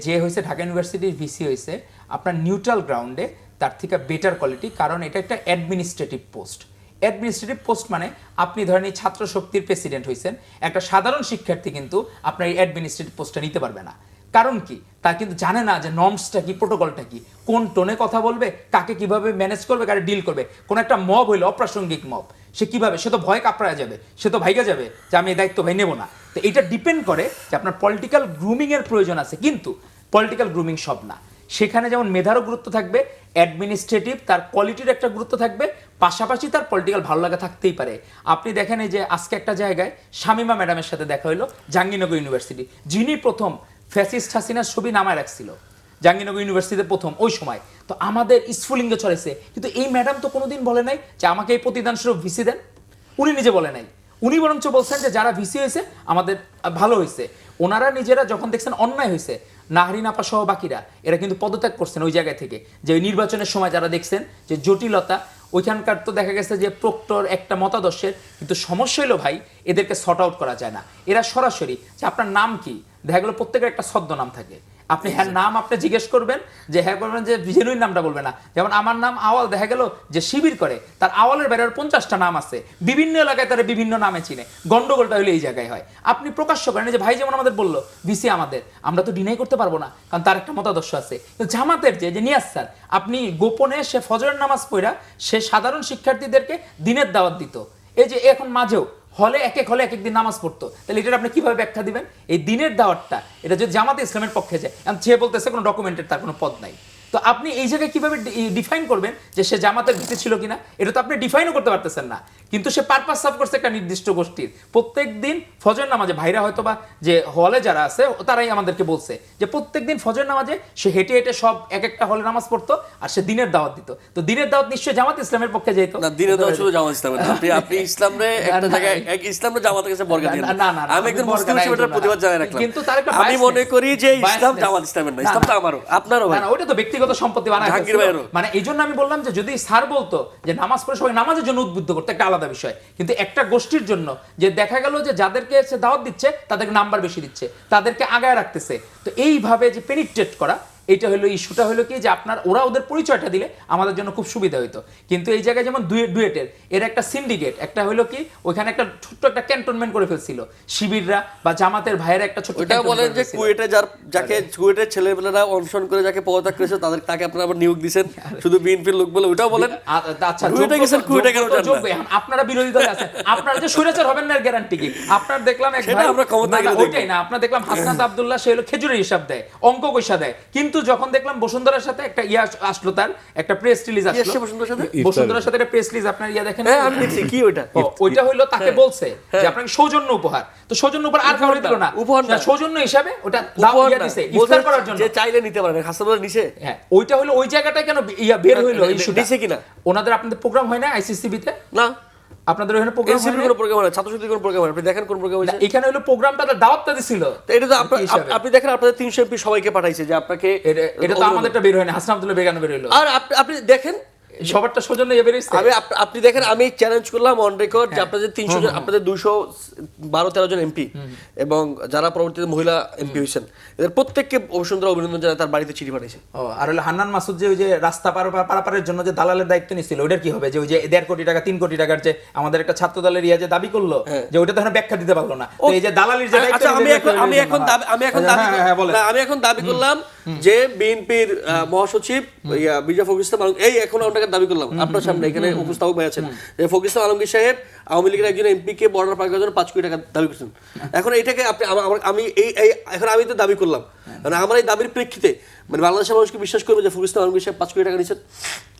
যে হয়েছে ঢাকা ইউনিভার্সিটির ভিসি হয়েছে আপনার নিউট্রাল গ্রাউন্ডে, তার থেকে বেটার কোয়ালিটি, কারণ এটা একটা অ্যাডমিনিস্ট্রেটিভ পোস্ট। অ্যাডমিনিস্ট্রেটিভ পোস্ট মানে আপনি ধরেন এই ছাত্র শক্তির প্রেসিডেন্ট হয়েছেন, একটা সাধারণ শিক্ষার্থী কিন্তু আপনার এই অ্যাডমিনিস্ট্রেটিভ পোস্টটা নিতে পারবে না। কারণ কি, তা কিন্তু জানে না যে নর্মসটা কি, প্রোটোকলটা কি, কোন টোনে কথা বলবে, কাকে কিভাবে ম্যানেজ করবে, কারে ডিল করবে। কোন একটা মব হইলো, অপ্রাসঙ্গিক মব, সে কিভাবে, সে তো ভয় কাপড়ায় যাবে, সে তো ভাইগা যাবে যে আমি এই দায়িত্ব ভাই নেব না। তো এটা ডিপেন্ড করে যে আপনার পলিটিক্যাল গ্রুমিং এর প্রয়োজন আছে, কিন্তু পলিটিক্যাল গ্রুমিং সব না। সেখানে যেমন মেধারও গুরুত্ব থাকবে, অ্যাডমিনিস্ট্রেটিভ তার কোয়ালিটির একটা গুরুত্ব থাকবে, পাশাপাশি তার পলিটিক্যাল ভালো লাগা থাকতেই পারে। আপনি দেখেন এই যে আজকে একটা জায়গায় শামিমা ম্যাডামের সাথে দেখা হলো জাহাঙ্গীরনগর ইউনিভার্সিটি, যিনি প্রথম ফ্যাসিস্ট হাসিনার ছবি নামায় রাখছিল জাহাঙ্গীরনগর ইউনিভার্সিটিতে প্রথম ওই সময়। তো আমাদের স্ফুলিঙ্গ ছড়াইছে, কিন্তু এই ম্যাডাম তো কোনোদিন বলে নাই যে আমাকে এই প্রতিদান স্বরূপ ভিসি দেন, উনি নিজে বলে নাই। উনি বরঞ্চ বলছেন যে যারা ভিসি হয়েছে আমাদের ভালো হয়েছে। ওনারা নিজেরা যখন দেখছেন অন্যায় হয়েছে, নাহরিন আপা সহ বাকিরা এরা কিন্তু পদত্যাগ করছেন ওই জায়গা থেকে। যে ওই নির্বাচনের সময় যারা দেখছেন যে জটিলতা, ওইখানকার তো দেখা গেছে যে প্রক্টর একটা মতাদর্শের, কিন্তু সমস্যা হলো ভাই এদেরকে সর্ট আউট করা যায় না। এরা সরাসরি যে আপনার নাম কি, দেখা গেলো প্রত্যেকের একটা ছদ্মনাম থাকে, আপনি হ্যাঁ নাম আপনি জিজ্ঞেস করবেন, যে হ্যাঁ করবেন যে জেনুইন নামটা বলবে না। যেমন আমার নাম আওয়াল, দেখা গেল যে শিবির করে, তার আওয়ালের বাইরে 50টা নাম আছে, বিভিন্ন এলাকায় তারা বিভিন্ন নামে চিনে। গন্ডগোলটা হলে এই জায়গায় হয়। আপনি প্রকাশ্য করেন যে ভাই যেমন আমাদের বললো ভিসি আমাদের, আমরা তো ডিনাই করতে পারবো না, কারণ তার একটা মতাদর্শ আছে। তো জামাতের যে নিয়াজ স্যার, আপনি গোপনে সে ফজরের নামাজ পড়া সে সাধারণ শিক্ষার্থীদেরকে দিনের দাওয়াত দিত, এই যে এখন মাঝেও হলে এক এক দিন নামাজ পড়তো, তাহলে এটা আপনি কিভাবে ব্যাখ্যা দিবেন? এই দিনের দাওয়াতটা এটা যদি জামাতে ইসলামের পক্ষে যায়, সে বলতেছে কোনো ডকুমেন্টের তার কোনো পদ নাই, তো আপনি এই জায়গায় কিভাবে ডিফাইন করবেন যে সে জামাতের ভিত্তি ছিল কিনা? এটা তো আপনি ডিফাইনও করতে পারতেছেন না, কিন্তু সে পারপাস সার্ভ করছে একটা নির্দিষ্ট গোষ্ঠীর। প্রত্যেকদিন ফজর নামাজে ভাইরা হয়তো বা যে হলে যারা আছে তারাই আমাদেরকে বলছে যে প্রত্যেকদিন ফজর নামাজে সে হেঁটে হেঁটে সব এক একটা হলে নামাজ পড়তো, আর সে দিনের দাওয়াত দিত। তো দিনের দাওয়াত নিশ্চয়ই জামাত ইসলামের পক্ষে যেত না, দিনের দাওয়াত শুধু জামাত ইসলামের না। আপনি ইসলামরে একটা জায়গায় ইসলামরে জামাতের কাছে বর্গা দিন। আমি একজন মুসলিম হিসেবে এটার প্রতিবাদ জানাই রাখলাম, কিন্তু তার একটা আমি মনে করি যে ইসলাম জামাত ইসলামের না, ইসলাম তো আমারও আপনারও ভাই। না, ওটা তো ব্যক্তিগত সম্পত্তি বানায় জাহাঙ্গীর ভাইয়েরও। মানে এই জন্য আমি বললাম যে যদি স্যার বলতো যে নামাজ পড়ে সবাই নামাজের জন্য উদ্বুদ্ধ করতে, একটা আলাদা বিষয়, কিন্তু একটা গোষ্ঠীর জন্য যে দেখা গেল যে যাদেরকে সে দাওয়াত দিচ্ছে তাদেরকে নাম্বার বেশি দিচ্ছে, তাদেরকে আগায় রাখতেছে, তো এইভাবে যে পেনিট্রেট করা, এটা হলো ইস্যুটা হলো কি যে আপনার ওরা ওদের পরিচয়টা দিলে আমাদের জন্য খুব সুবিধা হইতো। কিন্তু এই জায়গায় যেমন ডুয়েটের এর একটা সিন্ডিকেট, একটা হলো কি ওইখানে একটা ছোট্ট একটা ক্যান্টনমেন্ট করে ফেলছিল শিবিররা বা জামাতের ভাইয়েরা একটা ছোট্ট ওটা বলেন যে কুয়েটে যাকে কুয়েটের ছেলেমেয়েরা অনশন করে যাকে পদত্যাগ করেছে তাকে আপনারা আবার নিয়োগ দিয়েছেন শুধু বিএনপির লোক বলে, ওটাও বলেন। আচ্ছা, কুয়েটে গেছেন, কুয়েটে কেন যান না? এখন আপনারা বিরোধী দলে আছেন, আপনারা যে স্বৈরাচার হবেন না এর গ্যারান্টি কি? আপনার দেখলাম এক সেটা ভাই, আমরা ক্ষমতায় গেলে ওইটাই না, আপনার দেখলাম হাসনাত আব্দুল্লাহ সে হলো খেজুরের হিসাব দেয়, অঙ্ক কইসা দেয়, কিন্তু যখন দেখলাম বসুন্ধরার সাথে একটা আসলো, তার একটা প্রেস রিলিজ আসলো, বসুন্ধরার সাথে একটা প্রেস রিলিজ আপনার দেখেন, হ্যাঁ আমি দেখছি, কি ওইটা? ওইটা হলো তাকে বলছে যে আপনাকে সৌজন্য উপহার, তো সৌজন্য উপহার আর কাউরে দিল না, উপহার না, সৌজন্য হিসাবে ওটা দাও দিছে ইফতার করার জন্য, যে চাইলে নিতে পারে, হাসপাতাল নিছে। হ্যাঁ, ওইটা হলো ওই জায়গাটায় কেন বের হইলো ইস্যুটা নিছে কিনা? ওনাদের আপনাদের প্রোগ্রাম হয় না আইসিসিবি তে? না, আপনাদের ওখানে প্রোগ্রাম হয় না? কোনো প্রোগ্রাম হয় না, ছাত্রছাত্রীর কোনো প্রোগ্রাম হয় না। আপনি দেখেন কোন প্রোগ্রাম হয়েছে? এখানে হলো প্রোগ্রামটা দাওয়াতটা দিছিল, তো এটা তো আপনি দেখেন আপনাদের 300 এমপি সবাইকে পাঠাইছে যে আপনাকে, এটা তো আমাদেরটা বের হয় না, হাসনাত আব্দুল্লাহ বেগানো বের হইলো, আর আপনি দেখেন সবারটা সৌজন্য বের হইছে। আপনি দেখেন, আমি চ্যালেঞ্জ করলাম অন রেকর্ড যে আপনাদের 300 জন, আপনাদের 212-13 জন এমপি এবং যারা পরবর্তীতে মহিলা এমপি হয়েছেন, এদের প্রত্যেককে বসুন্ধরা অভিনন্দন জানায়, তার বাড়িতে চিঠি পাঠিয়েছে। আর হলো হান্নান মাসুদ যে ওই যে রাস্তা পারাপারের জন্য যে দালালের দায়িত্ব নিছিল, ওটার কি হবে? যে ওই যে 1.5 কোটি টাকা 3 কোটি টাকার যে আমাদের একটা ছাত্র দলের যে দাবি করলো, যে ওটা তো এখন ব্যাখ্যা দিতে পারলো না, তো এই যে দালালির যে দায়িত্ব, আমি এখন দাবি করলাম যে বিএনপির মহাসচিব মির্জা ফখরুল ইসলাম এই এখন আমরা দাবি করলাম আপনার সামনে, এখানে উপস্থাপক ভাই আছেন, যে ফখরুল ইসলাম আলমগীর সাহেব আওয়ামী লীগের একজন এমপি কে বর্ডার পার করার জন্য 5 কোটি টাকা দাবি করছেন। এখন এইটাকে আপনি এখন আমি তো দাবি করলাম, মানে আমার এই দাবির প্রেক্ষিতে মানে বাংলাদেশের মানুষকে বিশ্বাস করবে যে ফখরুল ইসলাম আলমগীর সাহেব 5 কোটি টাকা নিচ্ছেন?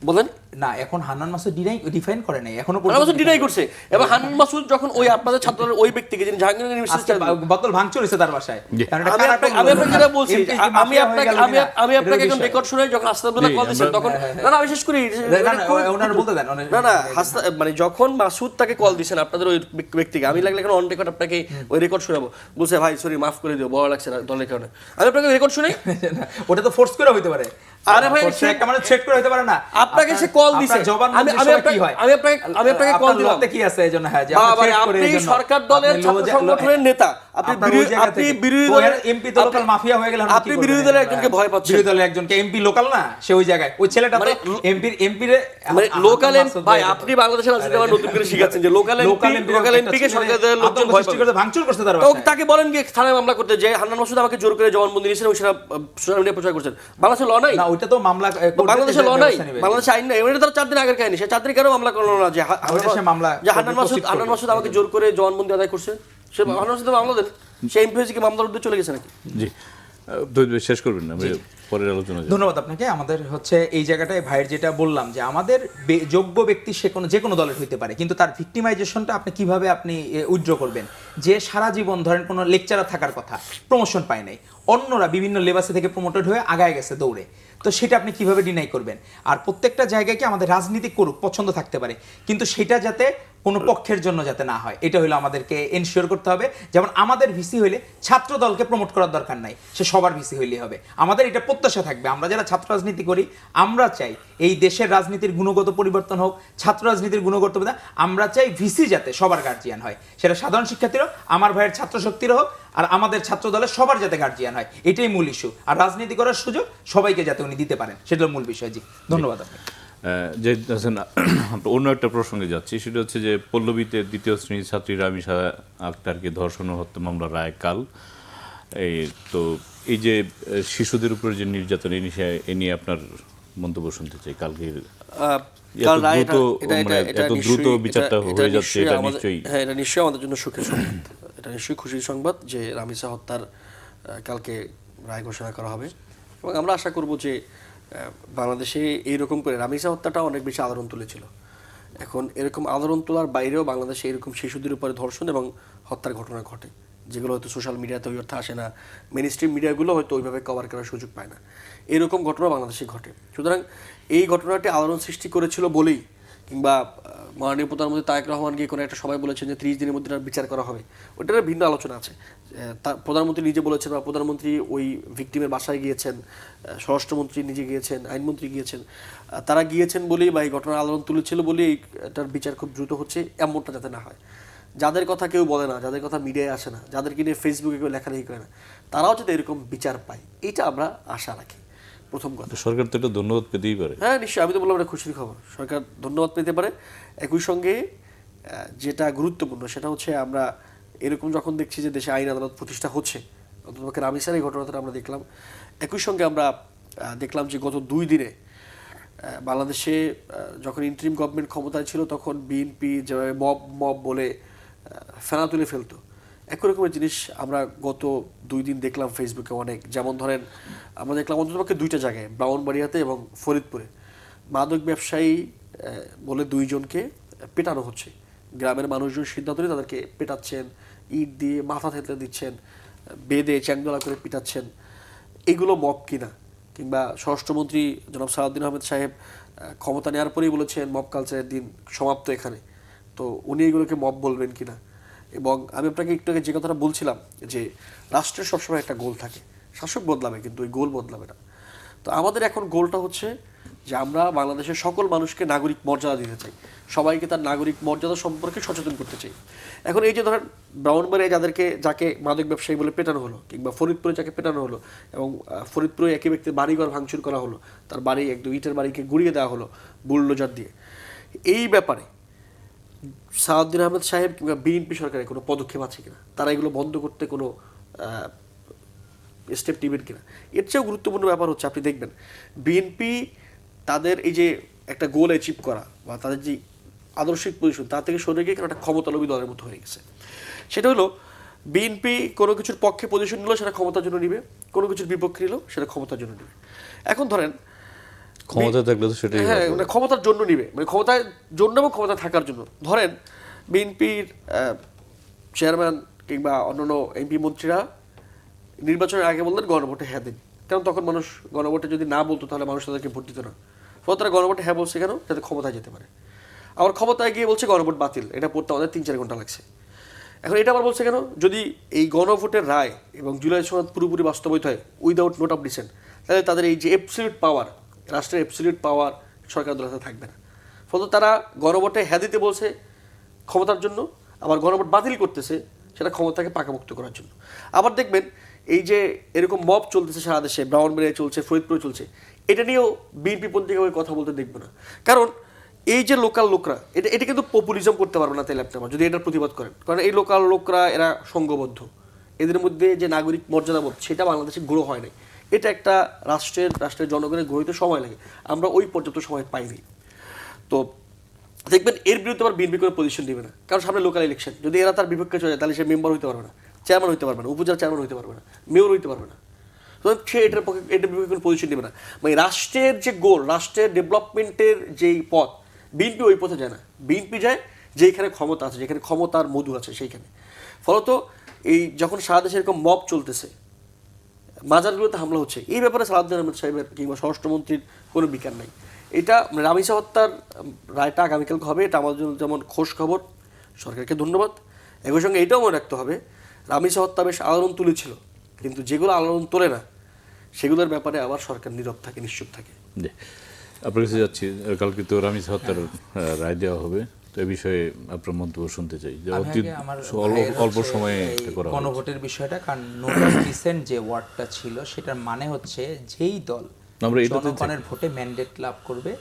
বলেন না, এখন হান্নান মাসুদ ডিফাইন করে নাই, এখনো পর্যন্ত ডিনাই করছে। এবং হান্নান মাসুদ যখন ওই আপনাদের ছাত্রদের ওই ব্যক্তিকে, যিনি জাহাঙ্গীর ইউনিভার্সিটি বোতল ভাঙচুর হয়েছে তার বাসায়, আমি আপনাকে যেটা বলছি, আমি আপনাকে এখন রেকর্ড শুনাই, যখন হাসনাত আব্দুল্লাহ কল দিয়েছেন তখন, না আমি শেষ করি, ওনারা বলতে দেন, না মানে যখন মাসুদ তাকে কল দিয়েছেন আপনাদের ওই ব্যক্তিকে, আমি লাগলে এখন অন রেকর্ড আপনাকে ওই রেকর্ড শোনাবো, বলছে ভাই সরি মাফ করে দিও, বড় লাগছে না দলের কারণে, আমি আপনাকে রেকর্ড শুনাই। ওটা তো ফোর্স করে হইতে পারে, আরে ভাই সে একটা মানে থ্রেট করে হইতে পারে না, আপনাকে সে কল দিছে, আমি আপনাকে কল দিলাম, কি আছে এজন্য, হ্যাঁ যে আপনি সরকার দলের ছাত্র সংগঠনের নেতা, আপনি বিরোধী দলের এমপি তো লোকাল মাফিয়া হয়ে গেলেন, আপনি বিরোধী দলের একজনকে ভয় পাচ্ছেন, বিরোধী দলের একজনকে এমপি লোকাল না, সে ওই জায়গায় ওই ছেলেটা তো এমপি রে মানে লোকাল এমপি। ভাই আপনি বাংলাদেশের রাজনীতি আমার নতুন করে শিখাচ্ছেন যে লোকাল এমপি কে সরকার দলের লোকজন ভয় পায়, ভাঙচুর করতে তার বাসায়, তাকে বলেন কি থানায় মামলা করতে, যে হান্নান মাসুদ আমাকে জোর করে জবানবন্দি নিয়েছেন, ওই সেটা সোশ্যাল মিডিয়ায় প্রচার করছেন। বাংলাদেশে ল নাই, না ওইটা তো মামলা, বাংলাদেশে ল নাই, বাংলাদেশে আইন নাই, এটা তার 4 দিন আগের কাহিনী, সে 4 দিন কেন মামলা করলো না যে হান্নান মাসুদ আমাকে জোর করে জবানবন্দি আদায় করছে, সে হান্নান মাসুদ মামলা দেন, সে এমপি হয়েছে কি মামলার উদ্দেশ্যে চলে গেছে নাকি? জি শেষ করবেন না, পরের আলোচনা। ধন্যবাদ আপনাকে। আমাদের হচ্ছে এই জায়গাটায় ভাইয়ের যেটা বললাম যে আমাদের যোগ্য ব্যক্তি সে যে কোনো দলের হইতে পারে, কিন্তু তার ভিক্টিমাইজেশনটা আপনি কিভাবে আপনি উইথড্র করবেন? যে সারা জীবন ধরেন কোনো লেকচারার থাকার কথা, প্রমোশন পায় নাই, অন্যরা বিভিন্ন লেবাসে থেকে প্রমোটেড হয়ে আগায় গেছে দৌড়ে, তো সেটা আপনি কিভাবে ডিনাই করবেন? আর প্রত্যেকটা জায়গায় কি আমাদের রাজনীতি করুক, পছন্দ থাকতে পারে, কিন্তু সেটা যাতে কোনো পক্ষের জন্য যাতে না হয়, এটা হলো আমাদেরকে এনশিওর করতে হবে। যেমন আমাদের ভিসি হইলে ছাত্র দলকে প্রমোট করার দরকার নাই, সে সবার ভিসি হইলেই হবে। আমাদের এটা প্রত্যাশা থাকবে, আমরা যারা ছাত্র রাজনীতি করি, আমরা চাই এই দেশের রাজনীতির গুণগত পরিবর্তন হোক, ছাত্র রাজনীতির গুণগত, আমরা চাই ভিসি যাতে সবার গার্জিয়ান হয়, সেটা সাধারণ শিক্ষার্থীরাও, আমার ভাইয়ের ছাত্র শক্তিরও হোক, আর আমাদের ছাত্র দলের সবার যাতে গার্জিয়ান হয়, এটাই মূল ইস্যু। আর রাজনীতি করার সুযোগ সবাইকে যাতে উনি দিতে পারেন, সেটা মূল বিষয়। জি ধন্যবাদ আপনাকে। যে অন্য একটা প্রসঙ্গে যাচ্ছি, সেটা হচ্ছে যে পল্লবীতে 2য় শ্রেণীর ছাত্রী রামিসা আক্তারকে ধর্ষণ ও হত্যা মামলা রায় কাল, তো এই যে শিশুদের উপর যে নির্যাতন, এ নিয়ে আপনার মন্তব্য শুনতে চাই। কালকে এত দ্রুত বিচারটা হয়ে যাচ্ছে, এটা নিশ্চয়ই, হ্যাঁ এটা নিশ্চয়ই আমাদের জন্য সুখের সংবাদ, এটা নিশ্চয়ই খুশির সংবাদ যে রামিসা হত্যার কালকে রায় ঘোষণা করা হবে, এবং আমরা আশা করব যে বাংলাদেশে এইরকম করে রামিসা হত্যাটা অনেক বেশি আলোড়ন তুলেছিল। এখন এরকম আলোড়ন তোলার বাইরেও বাংলাদেশে এরকম শিশুদের উপরে ধর্ষণ এবং হত্যার ঘটনা ঘটে, যেগুলো হয়তো সোশ্যাল মিডিয়াতে ওই অর্থে আসে না, মেন স্ট্রিম মিডিয়াগুলো হয়তো ওইভাবে কভার করার সুযোগ পায় না। এরকম ঘটনা বাংলাদেশে ঘটে। সুতরাং এই ঘটনাটি আলোড়ন সৃষ্টি করেছিল বলেই, কিংবা মাননীয় প্রধানমন্ত্রী তারেক রহমান গিয়ে কোনো একটা সবাই বলেছেন যে 30 দিনের মধ্যে তার বিচার করা হবে, ওটার ভিন্ন আলোচনা আছে। প্রধানমন্ত্রী নিজে বলেছেন, বা প্রধানমন্ত্রী ওই ভিকটিমের বাসায় গিয়েছেন, স্বরাষ্ট্রমন্ত্রী নিজে গিয়েছেন, আইনমন্ত্রী গিয়েছেন, তারা গিয়েছেন বলেই বা এই ঘটনার আলোড়ন তুলেছিল বলেই এটার বিচার খুব দ্রুত হচ্ছে, এমনটা যাতে না হয়। যাদের কথা কেউ বলে না, যাদের কথা মিডিয়ায় আসে না, যাদেরকে নিয়ে ফেসবুকে কেউ লেখালেখি করে না, তারাও যাতে এরকম বিচার পায়, এটা আমরা আশা রাখি। প্রথম কথা, সরকার তো এটা ধন্যবাদ পেতেই পারে। হ্যাঁ নিশ্চয়ই, আমি তো বললাম এটা খুশির খবর, সরকার ধন্যবাদ পেতে পারে। একই সঙ্গে যেটা গুরুত্বপূর্ণ সেটা হচ্ছে, আমরা এরকম যখন দেখছি যে দেশে আইন আদালত প্রতিষ্ঠা হচ্ছে, অন্তত রামিসার এই ঘটনাটা আমরা দেখলাম। একই সঙ্গে আমরা দেখলাম যে গত 2 দিনে বাংলাদেশে যখন ইন্টারিম গভর্নমেন্ট ক্ষমতায় ছিল, তখন বিএনপি যেভাবে মব বলে ফেনা তুলে ফেলতো, একই রকমের জিনিস আমরা গত 2 দিন দেখলাম ফেসবুকে অনেক। যেমন ধরেন, আমরা দেখলাম অন্ততপক্ষে 2টা জায়গায়, ব্রাহ্মণবাড়িয়াতে এবং ফরিদপুরে, মাদক ব্যবসায়ী বলে 2 জনকে পেটানো হচ্ছে। গ্রামের মানুষজন সিদ্ধান্ত নিয়ে তাদেরকে পেটাচ্ছেন, ইট দিয়ে মাথা থেতলে দিচ্ছেন, বেদে চ্যাংদোলা করে পিটাচ্ছেন। এগুলো মব কিনা? কিংবা স্বরাষ্ট্রমন্ত্রী জনাব সালাউদ্দিন আহমেদ সাহেব ক্ষমতা নেওয়ার পরেই বলেছেন মব কালচারের দিন সমাপ্ত এখানে, তো উনি এগুলোকে মব বলবেন কিনা? এবং আমি আপনাকে একটু আগে যে কথাটা বলছিলাম যে রাষ্ট্রের সবসময় একটা গোল থাকে, শাসক বদলাবে কিন্তু ওই গোল বদলাবে না। তো আমাদের এখন গোলটা হচ্ছে যে আমরা বাংলাদেশের সকল মানুষকে নাগরিক মর্যাদা দিতে চাই, সবাইকে তার নাগরিক মর্যাদা সম্পর্কে সচেতন করতে চাই। এখন এই যে ধরেন ব্রাহ্মণবাড়িয়ায় যাকে মাদক ব্যবসায়ী বলে পেটানো হলো, কিংবা ফরিদপুরে যাকে পেটানো হলো, এবং ফরিদপুরে একই ব্যক্তির বাড়িঘর ভাঙচুর করা হলো, তার বাড়ি একদম ইটের বাড়িকে গুড়িয়ে দেওয়া হলো বুলডোজার দিয়ে, এই ব্যাপারে সালাউদ্দিন আহমেদ সাহেব কিংবা বিএনপি সরকারের কোনো পদক্ষেপ আছে কিনা, তারা এগুলো বন্ধ করতে কোনো স্টেপ নেবেন কিনা? এর চেয়েও গুরুত্বপূর্ণ ব্যাপার হচ্ছে, আপনি দেখবেন বিএনপি তাদের এই যে একটা গোল অ্যাচিভ করা বা তাদের যে আদর্শিক পজিশন, তার থেকে সরে গিয়ে একটা ক্ষমতালোভী দলের মতো হয়ে গেছে। সেটা হলো বিএনপি কোনো কিছুর পক্ষে পজিশন নিল সেটা ক্ষমতার জন্য নিবে, কোনো কিছুর বিপক্ষে নিল সেটা ক্ষমতার জন্য নিবে। এখন ধরেন ক্ষমতা থাকলে তো সেটাই, হ্যাঁ, মানে ক্ষমতার জন্য নিবে, মানে ক্ষমতার জন্য এবং ক্ষমতা থাকার জন্য। ধরেন বিএনপির চেয়ারম্যান কিংবা অন্যান্য এমপি মন্ত্রীরা নির্বাচনের আগে বললেন গণভোটে হ্যাঁ দিন, কারণ তখন মানুষ গণভোটে যদি না বলতো তাহলে মানুষ তাদেরকে ভোট দিত না। ফলে তারা গণভোটে হ্যাঁ বলছে কেন? যাতে ক্ষমতায় যেতে পারে। আবার ক্ষমতায় গিয়ে বলছে গণভোট বাতিল, এটা পড়তে আমাদের 3-4 ঘন্টা লাগছে। এখন এটা আবার বলছে কেন? যদি এই গণভোটের রায় এবং জুলাই সনদ পুরোপুরি বাস্তবায়িত হয় উইদাউট নোট অফ ডিসেন্ট, তাহলে তাদের এই যে অ্যাবসলিউট পাওয়ার, রাষ্ট্রের অ্যাবসলিউট পাওয়ার সরকার দলের হাতে থাকবে না। ফলে তারা গণভোটে হ্যাঁ দিতে বলছে ক্ষমতার জন্য, আবার গণভোট বাতিল করতেছে সেটা ক্ষমতাকে পাকাপোক্ত করার জন্য। আবার দেখবেন এই যে এরকম মব চলতেছে সারা দেশে, ব্রাহ্মণবাড়িয়ায় চলছে, ফরিদপুরে চলছে, এটা নিয়েও বিএনপি পন্থীভাবে কথা বলতে দেখবে না। কারণ এই যে লোকাল লোকরা, এটা কিন্তু পপুলিজম করতে পারবে না তাইলে আপনি আমার, যদি এটার প্রতিবাদ করেন। কারণ এই লোকাল লোকরা এরা সংঘবদ্ধ, এদের মধ্যে যে নাগরিক মর্যাদাবোধ সেটা বাংলাদেশে গ্রো হয় নাই। এটা একটা রাষ্ট্রের জনগণের গ্রো হইতে সময় লাগে, আমরা ওই পর্যাপ্ত সময় পাইনি। তো দেখবেন এর বিরুদ্ধে আবার বিএনপি কোনো পজিশন নেবে না, কারণ সামনে লোকাল ইলেকশন, যদি এরা তার বিপক্ষে চলে যায় তাহলে সে মেম্বার হইতে পারবে না, চেয়ারম্যান হইতে পারবে না, উপজেলা চেয়ারম্যান হইতে পারবে না, মেয়র হইতে পারবে না। সে এটার বিপক্ষে কোনো পজিশন নেবে না। মানে রাষ্ট্রের যে গোল, রাষ্ট্রের ডেভেলপমেন্টের যেই পথ, বিএনপি ওই পথে যায় না। বিএনপি যায় যেখানে ক্ষমতা আছে, যেখানে ক্ষমতার মধু আছে সেইখানে। ফলত এই যখন সারা দেশে এরকম মব চলতেছে, মাজারগুলোতে হামলা হচ্ছে, এই ব্যাপারে সালাউদ্দিন আহমেদ সাহেবের কিংবা স্বরাষ্ট্রমন্ত্রীর কোনো বিকার নাই। এটা রামিসা হত্যার রায়টা আগামীকালকে হবে, এটা আমাদের জন্য যেমন খোঁজ খবর, সরকারকে ধন্যবাদ। একই সঙ্গে এটাও মনে রাখতে হবে, রামিসা হত্যা বেশ আলোড়ন তুলেছিল, কিন্তু যেগুলো আলোড়ন তোলে না সেগুলোর ব্যাপারে আবার সরকার নীরব থাকে, নিশ্চুপ থাকে। আপনার কাছে যাচ্ছি, কালকে তো রামিসা হত্যার রায় দেওয়া হবে, তো এই বিষয়ে আপনার মন্তব্য শুনতে চাই। যে অল্প সময়ে গণভোটের বিষয়টা, কারণ নোট অফ ডিসেন্ট যে ওয়ার্ডটা ছিল সেটার মানে হচ্ছে যেই দল জনগণের ভোটে ম্যান্ডেট লাভ করবে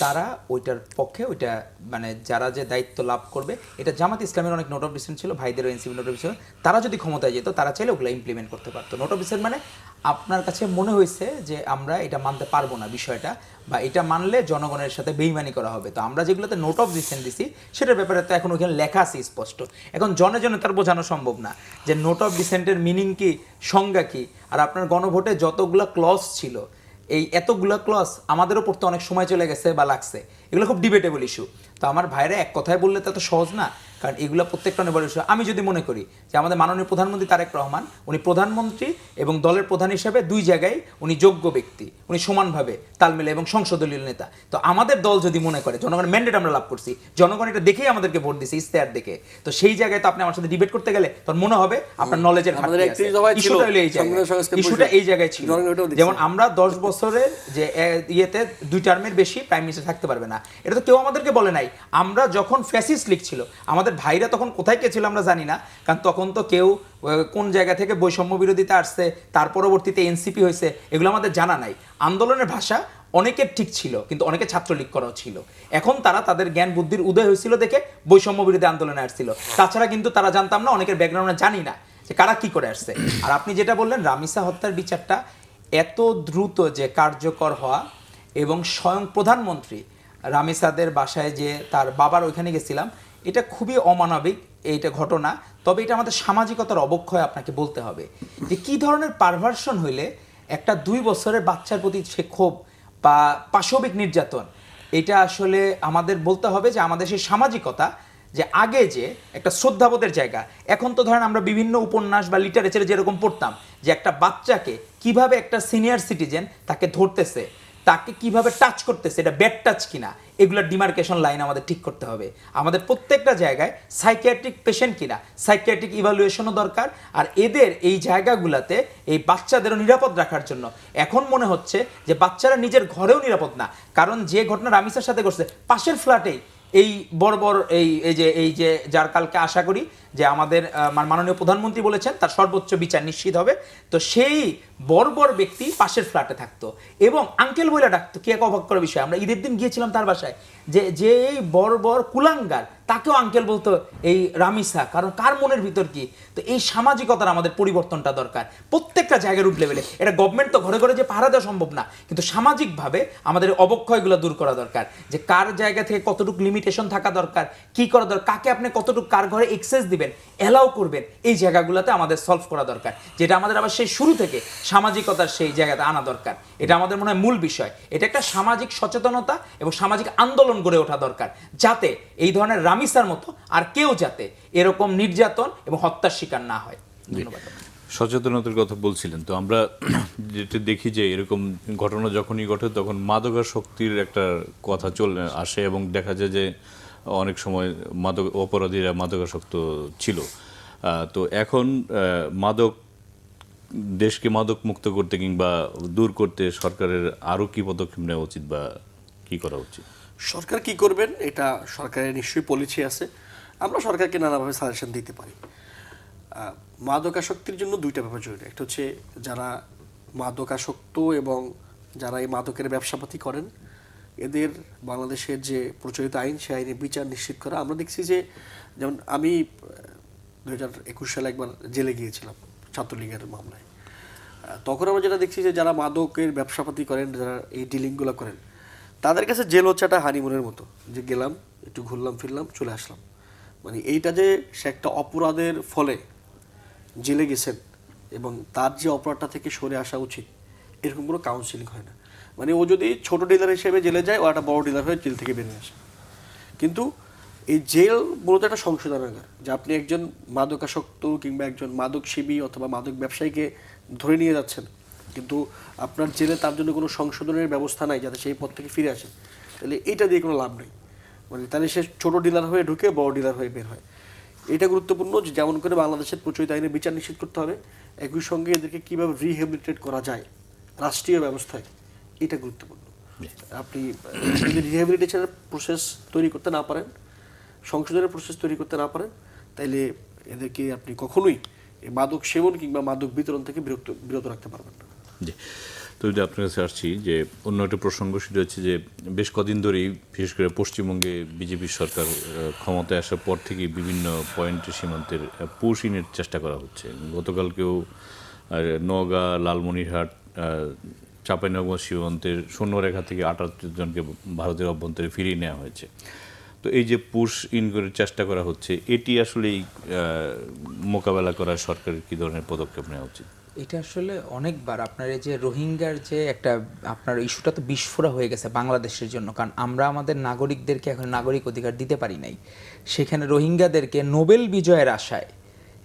তারা ওইটার পক্ষে, ওইটা মানে যারা যে দায়িত্ব লাভ করবে, এটা জামাত ইসলামের অনেক নোট অফ ডিসেন্ট ছিল, ভাইদেরও এনসিপি নোট অফ ডিসেন্ট, তারা যদি ক্ষমতায় যেত তারা চাইলে ওগুলো ইমপ্লিমেন্ট করতে পারতো। নোট অফ ডিসেন্ট মানে আপনার কাছে মনে হয়েছে যে আমরা এটা মানতে পারবো না বিষয়টা, বা এটা মানলে জনগণের সাথে বেইমানি করা হবে, তো আমরা যেগুলোতে নোট অফ ডিসেন্ট দিছি সেটার ব্যাপারে তো এখন ওইখানে লেখা আছে স্পষ্ট। এখন জনে জনে তার বোঝানো সম্ভব না যে নোট অফ ডিসেন্টের মিনিং কি, সংজ্ঞা কি, আর আপনার গণভোটে যতগুলো ক্লজ ছিল এই এতগুলো ক্লস আমাদেরও পড়তে অনেক সময় চলে গেছে বা লাগছে, এগুলো খুব ডিবেটেবল ইস্যু। তো আমার ভাইরা এক কথায় বললে তো এত সহজ না, কারণ এগুলো প্রত্যেকটা অনেক ইস্যু। আমি যদি মনে করি যে আমাদের মাননীয় প্রধানমন্ত্রী তারেক রহমান, উনি প্রধানমন্ত্রী এবং দলের প্রধান হিসেবে দুই জায়গায় উনি যোগ্য ব্যক্তি, উনি সমানভাবে তাল মেলে এবং সংসদীয় নেতা। তো আমাদের দল যদি মনে করে জনগণের ম্যান্ডেট আমরা লাভ করছি, জনগণ এটা দেখেই আমাদেরকে ভোট দিছে ইশতেহার দেখে, তো সেই জায়গায় তো আপনি আমার সাথে ডিবেট করতে গেলে তখন মনে হবে আপনার নলেজের ঘাটতি আছে। ইস্যুটা হলো এই জায়গায়, ইস্যুটা এই জায়গায় ছিল। যেমন আমরা 10 বছরের যে ইয়েতে 2 টার্মের বেশি প্রাইম মিনিস্টার থাকতে পারবে না, এটা তো কেউ আমাদেরকে বলে নাই। আমরা যখন ফ্যাসিস্ট লীগ ছিল, আমাদের ভাইরা তখন কোথায় কে ছিল আমরা জানি না, কারণ তখন তো কেউ কোন জায়গা থেকে বৈষম্য বিরোধিতা আসছে, তার পরবর্তীতে এনসিপি হয়েছে, এগুলো আমাদের জানা নাই। আন্দোলনের ভাষা অনেকের ঠিক ছিল, কিন্তু অনেকে ছাত্রলীগ করাও ছিল। এখন তারা তাদের জ্ঞান বুদ্ধির উদয় হয়েছিল দেখে বৈষম্য বিরোধী আন্দোলনে আসছিল, তাছাড়া কিন্তু তারা জানতাম না, অনেকের ব্যাকগ্রাউন্ডে জানি না যে কারা কি করে আসছে। আর আপনি যেটা বললেন রামিসা হত্যার বিচারটা এত দ্রুত যে কার্যকর হওয়া, এবং স্বয়ং প্রধানমন্ত্রী রামিসাদের বাসায় যে তার বাবার ওইখানে গেছিলাম, এটা খুবই অমানবিক এইটা ঘটনা। তবে এটা আমাদের সামাজিকতার অবক্ষয় আপনাকে বলতে হবে যে কি ধরনের পারভার্সন হইলে একটা 2 বছরের বাচ্চার প্রতি সে ক্ষোভ বা পাশবিক নির্যাতন, এটা আসলে আমাদের বলতে হবে যে আমাদের সেই সামাজিকতা, যে আগে যে একটা শ্রদ্ধাবোধের জায়গা, এখন তো ধরেন আমরা বিভিন্ন উপন্যাস বা লিটারেচারে যেরকম পড়তাম যে একটা বাচ্চাকে কিভাবে একটা সিনিয়র সিটিজেন তাকে ধরতেছে, তাকে কিভাবে টাচ করতেছে, এটা ব্যাড টাচ কিনা, এগুলোর ডিমার্কেশন লাইন আমাদের ঠিক করতে হবে। আমাদের প্রত্যেকটা জায়গায় সাইকিয়াট্রিক পেশেন্ট কিনা সাইকিয়াট্রিক ইভালুয়েশনও দরকার। আর এদের এই জায়গাগুলোতে এই বাচ্চাদেরও নিরাপদ রাখার জন্য এখন মনে হচ্ছে যে বাচ্চারা নিজের ঘরেও নিরাপদ না, কারণ যে ঘটনা রামিসার সাথে ঘটছে পাশের ফ্ল্যাটেই এই বর্বর এই যে যার কালকে আশা করি যে আমাদের মাননীয় প্রধানমন্ত্রী বলেছেন তার সর্বোচ্চ বিচার নিশ্চিত হবে, তো সেই বর্বর ব্যক্তি পাশের ফ্ল্যাটে থাকতো এবং আঙ্কেল বলে ডাকতো। কি এক অবাক করার বিষয়, আমরা ঈদের দিন গিয়েছিলাম তার বাসায়, যে এই বর্বর কুলাঙ্গার তাকেও আঙ্কেল বলতো এই রামিসা, কারণ কার মনের ভিতর কি। তো এই সামাজিকতার আমাদের পরিবর্তনটা দরকার প্রত্যেকটা জায়গার রুট লেভেলে। এটা গভর্নমেন্ট তো ঘরে ঘরে যে পাহারা দেওয়া সম্ভব না, কিন্তু সামাজিকভাবে আমাদের অবক্ষয়গুলো দূর করা দরকার, যে কার জায়গা থেকে কতটুকু লিমিটেশন থাকা দরকার, কি করা দরকার, কাকে আপনি কতটুকু কার ঘরে এক্সেস দিবেন, অ্যালাউ করবেন, এই জায়গাগুলোতে আমাদের সলভ করা দরকার, যেটা আমাদের আবার সেই শুরু থেকে সামাজিকতার সেই জায়গাতে আনা দরকার। এটা আমাদের মনে হয় মূল বিষয়। এটা একটা সামাজিক সচেতনতা এবং সামাজিক আন্দোলন গড়ে ওঠা দরকার, যাতে এই ধরনের রামিসার মতো আর কেউ যাতে এরকম নির্যাতন এবং হত্যার শিকার না হয়। ধন্যবাদ। সচেতনতার কথা বলছিলেন, তো আমরা যেটা দেখি যে এরকম ঘটনা যখনই ঘটে তখন মাদকাসক্তির একটা কথা চলে আসে এবং দেখা যায় যে অনেক সময় অপরাধীরা মাদকাসক্ত ছিল। তো এখন দেশকে মাদক মুক্ত করতে কিংবা দূর করতে সরকারের আরও কি পদক্ষেপ নেওয়া উচিত বা কি করা উচিত? সরকার কি করবেন এটা সরকারের নিশ্চয়ই পলিসি আছে, আমরা সরকারকে নানাভাবে সাজেশন দিতে পারি। মাদকাসক্তির জন্য 2টা ব্যাপার জরুরি, একটা হচ্ছে যারা মাদকাসক্ত এবং যারা এই মাদকের ব্যবসাপাতি করেন, এদের বাংলাদেশের যে প্রচলিত আইন সে আইনে বিচার নিশ্চিত করা। আমরা দেখছি যে যেমন আমি 2021 সালে একবার জেলে গিয়েছিলাম ছাত্রলীগের মামলায়, তখন আমরা যেটা দেখছি যে যারা মাদকের ব্যবসাপাতি করেন, যারা এই ডিলিংগুলো করেন, তাদের কাছে জেল হচ্ছে একটা হানিমুনের মতো, যে গেলাম একটু ঘুরলাম ফিরলাম চলে আসলাম। মানে এইটা যে সে একটা অপরাধের ফলে জেলে গেছেন এবং তার যে অপরাধটা থেকে সরে আসা উচিত, এরকম কোনো কাউন্সিলিং হয় না। মানে ও যদি ছোট ডিলার হিসেবে জেলে যায়, ও একটা বড় ডিলার হয়ে জেল থেকে বেরিয়ে আসে। কিন্তু এই জেল মূলত একটা সংশোধনাগার, যে আপনি একজন মাদকাসক্ত কিংবা একজন মাদক সেবী অথবা মাদক ব্যবসায়ীকে ধরে নিয়ে যাচ্ছেন, কিন্তু আপনার জেলে তার জন্য কোনো সংশোধনের ব্যবস্থা নাই যাতে সেই পথ থেকে ফিরে আসে, তাহলে এইটা দিয়ে কোনো লাভ নেই। মানে তাহলে সে ছোট ডিলার হয়ে ঢুকে বড় ডিলার হয়ে বের হয়। এটা গুরুত্বপূর্ণ যে যেমন করে বাংলাদেশের প্রচলিত আইনে বিচার নিশ্চিত করতে হবে, একই সঙ্গে এদেরকে কীভাবে রিহ্যাবিলিটেট করা যায় রাষ্ট্রীয় ব্যবস্থায়, এটা গুরুত্বপূর্ণ। আপনি যদি রিহ্যাবিলিটেশনের প্রসেস তৈরি করতে না পারেন, সংশোধনের প্রসেস তৈরি করতে না পারেন, তাইলে এদেরকে আপনি কখনোই মাদক সেবন কিংবা মাদক বিতরণ থেকে বিরত রাখতে পারবেন না। জি, তো যদি আপনার কাছে আসছি যে অন্য একটা প্রসঙ্গ, সেটা হচ্ছে যে বেশ কদিন ধরেই বিশেষ করে পশ্চিমবঙ্গে বিজেপি সরকার ক্ষমতায় আসার পর থেকেই বিভিন্ন পয়েন্টে সীমান্তের পুশ ইনের চেষ্টা করা হচ্ছে। গতকালকেও নওগাঁ, লালমনিরহাট, চাঁপাইনবাবগঞ্জ সীমান্তের শূন্যরেখা থেকে 78 জনকে ভারতের অভ্যন্তরে ফিরিয়ে নেওয়া হয়েছে। তো এই যে পুশ ইন করে চেষ্টা করা হচ্ছে, এটি আসলে মোকাবেলা করার সরকারের কী ধরনের পদক্ষেপ নেওয়া উচিত? এটা আসলে অনেকবার আপনার এই যে রোহিঙ্গার যে একটা আপনার ইস্যুটা তো বিস্ফোরা হয়ে গেছে বাংলাদেশের জন্য, কারণ আমরা আমাদের নাগরিকদেরকে এখন নাগরিক অধিকার দিতে পারি নাই। সেখানে রোহিঙ্গাদেরকে নোবেল বিজয়ের আশায়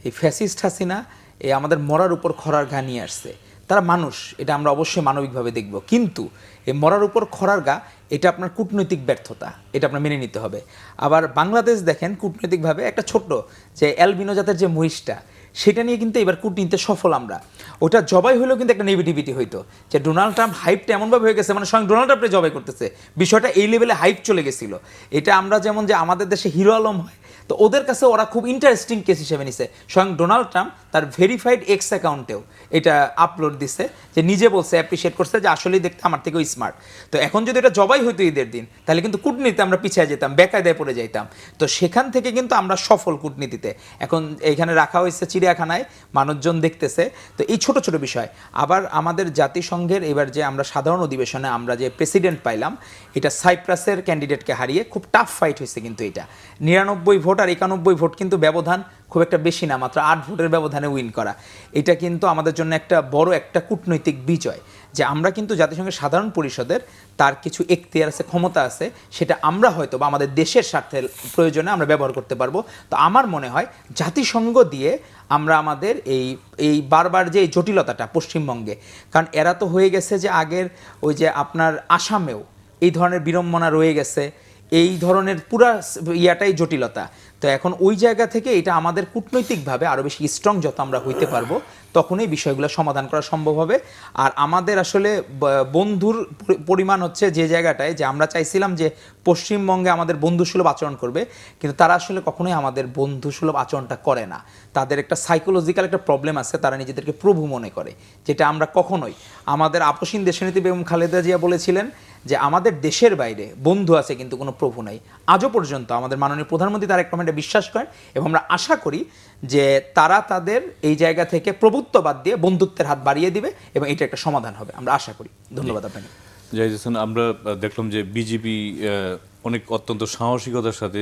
এই ফ্যাসিস্ট হাসিনা এই আমাদের মরার উপর খরার ঘা নিয়ে আসছে। তারা মানুষ, এটা আমরা অবশ্যই মানবিকভাবে দেখব, কিন্তু এই মরার উপর খরার গা এটা আপনার কূটনৈতিক ব্যর্থতা, এটা আপনার মেনে নিতে হবে। আবার বাংলাদেশ দেখেন কূটনৈতিকভাবে একটা ছোট্ট যে অ্যালবিনো জাতের যে মহিষটা, সেটা নিয়ে কিন্তু এবার কূটনীতিতে সফল আমরা। ওটা জবাই হলেও কিন্তু একটা নেগেটিভিটি হইতো যে ডোনাল্ড ট্রাম্প হাইপটা এমনভাবে হয়ে গেছে, মানে স্বয়ং ডোনাল্ড ট্রাম্পে জবাই করতেছে, বিষয়টা এই লেভেলে হাইপ চলে গেছিল। এটা আমরা যেমন যে আমাদের দেশে হিরো আলম হয়, তো ওদের কাছে ওরা খুব ইন্টারেস্টিং কেস হিসেবে নিছে। স্বয়ং ডোনাল্ড ট্রাম্প তার ভেরিফাইড এক্স অ্যাকাউন্টেও এটা আপলোড দিছে, যে নিজে বলছে, অ্যাপ্রিসিয়েট করছে যে আসলেই দেখতে আমার থেকেও স্মার্ট। তো এখন যদি এটা জবাই হইতো ঈদের দিন, তাহলে কিন্তু কূটনীতিতে আমরা পিছিয়ে যেতাম, বেকায়দায় পড়ে যাইতাম। তো সেখান থেকে কিন্তু আমরা সফল কূটনীতিতে। এখন এইখানে রাখা হয়েছে চিড়িয়াখানায়, মানুষজন দেখতেছে। তো এই ছোট ছোট বিষয়। আবার আমাদের জাতিসংঘের এবার যে আমরা সাধারণ অধিবেশনে আমরা যে প্রেসিডেন্ট পাইলাম, এটা সাইপ্রাসের ক্যান্ডিডেটকে হারিয়ে খুব টাফ ফাইট হয়েছে। কিন্তু এটা 99 ভোট আর 91 ভোট কিন্তু ব্যবধান খুব একটা বেশি না, মাত্র 8 ভোটের ব্যবধানে উইন করা। এটা কিন্তু আমাদের জন্য একটা বড় একটা কূটনৈতিক বিজয়, যে আমরা কিন্তু জাতিসংঘের সাধারণ পরিষদের তার কিছু এখতিয়ার আছে, ক্ষমতা আছে, সেটা আমরা হয়তো বা আমাদের দেশের স্বার্থের প্রয়োজনে আমরা ব্যবহার করতে পারবো। তো আমার মনে হয় জাতিসংঘ দিয়ে আমরা আমাদের এই বারবার যে এই জটিলতাটা পশ্চিমবঙ্গে, কারণ এরা তো হয়ে গেছে যে আগের ওই যে আপনার আসামেও এই ধরনের বিড়ম্বনা রয়ে গেছে, এই ধরনের পুরা ইয়াটাই জটিলতা। তো এখন ওই জায়গা থেকে এটা আমাদের কূটনৈতিকভাবে আরও বেশি স্ট্রং যত আমরা হইতে পারবো, তখনই বিষয়গুলো সমাধান করা সম্ভব হবে। আর আমাদের আসলে বন্ধুর পরিমাণ হচ্ছে যে জায়গাটায়, যে আমরা চাইছিলাম যে পশ্চিমবঙ্গে আমাদের বন্ধুসুলভ আচরণ করবে, কিন্তু তারা আসলে কখনোই আমাদের বন্ধুসুলভ আচরণটা করে না। তাদের একটা সাইকোলজিক্যাল একটা প্রবলেম আছে, তারা নিজেদেরকে প্রভু মনে করে, যেটা আমরা কখনোই। আমাদের আপসীন দেশনীতি বেগম খালেদা জিয়া বলেছিলেন যে আমাদের দেশের বাইরে বন্ধু আছে কিন্তু কোনো প্রভু নাই। আজও পর্যন্ত আমাদের মাননীয় প্রধানমন্ত্রী তারেক রহমান এটা বিশ্বাস করেন, এবং আমরা আশা করি যে তারা তাদের এই জায়গা থেকে প্রভুত্ববাদ দিয়ে বন্ধুত্বের হাত বাড়িয়ে দিবে, এবং এটা একটা সমাধান হবে, আমরা আশা করি। ধন্যবাদ আপনাকে। জাহিদ হাসান, আমরা দেখলাম যে বিজেপি অনেক অত্যন্ত সাহসিকতার সাথে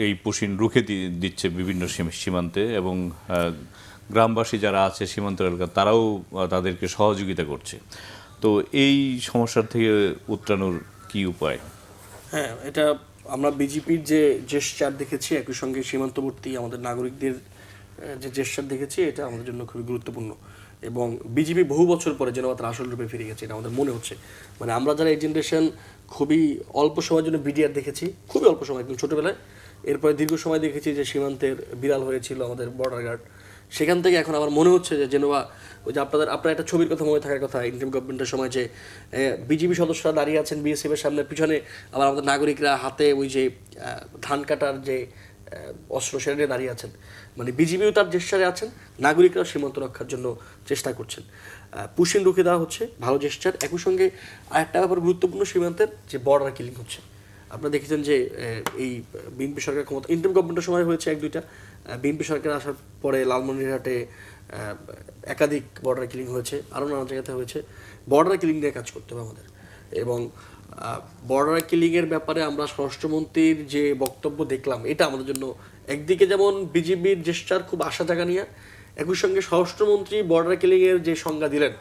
এই পুশিন রুখে দিচ্ছে বিভিন্ন সীমান্তে, এবং গ্রামবাসী যারা আছে সীমান্ত এলাকা, তারাও তাদেরকে সহযোগিতা করছে। তো এই সমস্যার থেকে উত্তরানোর কি উপায়? হ্যাঁ, এটা আমরা বিজেপির যে জেস্চার দেখেছি, একই সঙ্গে সীমান্তবর্তী আমাদের নাগরিকদের যে জেস্চার দেখেছি, এটা আমাদের জন্য খুবই গুরুত্বপূর্ণ। এবং বিজেপি বহু বছর পরে যেন তার আসল রূপে ফিরে গেছে, এটা আমাদের মনে হচ্ছে। মানে আমরা যারা এই জেনারেশন খুবই অল্প সময়ের জন্য বিডিআর দেখেছি, খুবই অল্প সময়, একদম ছোটোবেলায়, এরপরে দীর্ঘ সময় দেখেছি যে সীমান্তের বিড়াল হয়েছিল আমাদের বর্ডার গার্ড। সেখান থেকে এখন আমার মনে হচ্ছে যে জেনোয়া, ওই যে আপনার একটা ছবির কথা মনে থাকার কথা, ইন্টারিম গভর্নমেন্টের সময়, যে বিজেপি সদস্যরা দাঁড়িয়ে আছেন বিএসএফের সামনে, পিছনে আবার আমাদের নাগরিকরা হাতে ওই যে ধান কাটার যে অস্ত্র সেটা নিয়ে দাঁড়িয়ে আছেন। মানে বিজেপিও তার জেস্চারে আছেন, নাগরিকরাও সীমান্ত রক্ষার জন্য চেষ্টা করছেন। পুশিন রুখে দেওয়া হচ্ছে, ভালো জেস্চার। একই সঙ্গে আরেকটা ব্যাপার গুরুত্বপূর্ণ, সীমান্তের যে বর্ডার কিলিং হচ্ছে। আপনারা দেখেছেন যে এই বিএনপি সরকার ক্ষমতা, ইন্টারিম গভর্নমেন্টের সময় হয়েছে 1-2টা, বিএনপি সরকার আসার পরে লালমনিরহাটে একাধিক বর্ডার কিলিং হয়েছে, আরও নানা জায়গাতে হয়েছে। বর্ডার কিলিং নিয়ে কাজ করতে হবে আমাদের। এবং বর্ডার কিলিংয়ের ব্যাপারে আমরা স্বরাষ্ট্রমন্ত্রীর যে বক্তব্য দেখলাম, এটা আমাদের জন্য একদিকে যেমন বিজেপির জেস্চার খুব আশা জাগানিয়া, একই সঙ্গে স্বরাষ্ট্রমন্ত্রী বর্ডার কিলিংয়ের যে সংজ্ঞা দিলেন,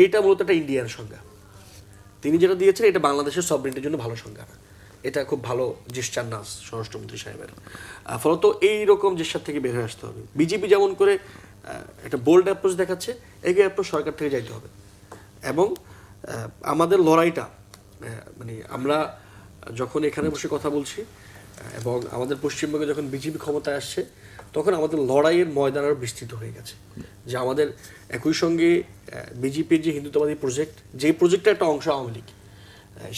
এইটা মূলত একটা ইন্ডিয়ান সংজ্ঞা। তিনি যেটা দিয়েছেন, এটা বাংলাদেশের সভরেনিটির জন্য ভালো সংজ্ঞা না, এটা খুব ভালো জেস্চার না স্বরাষ্ট্রমন্ত্রী সাহেবের। ফলত এইরকম জেস্চার থেকে বের হয়ে আসতে হবে। বিজেপি যেমন করে একটা বোল্ড অ্যাপ্রোচ দেখাচ্ছে, এগিয়ে অ্যাপ্রোচ সরকার থেকে যাইতে হবে। এবং আমাদের লড়াইটা, মানে আমরা যখন এখানে বসে কথা বলছি এবং আমাদের পশ্চিমবঙ্গে যখন বিজেপি ক্ষমতায় আসছে, তখন আমাদের লড়াইয়ের ময়দান আরও বিস্তৃত হয়ে গেছে। যে আমাদের একই সঙ্গে বিজেপির যে হিন্দুত্ববাদী প্রজেক্ট, যেই প্রজেক্টের একটা অংশ আওয়ামী লীগ,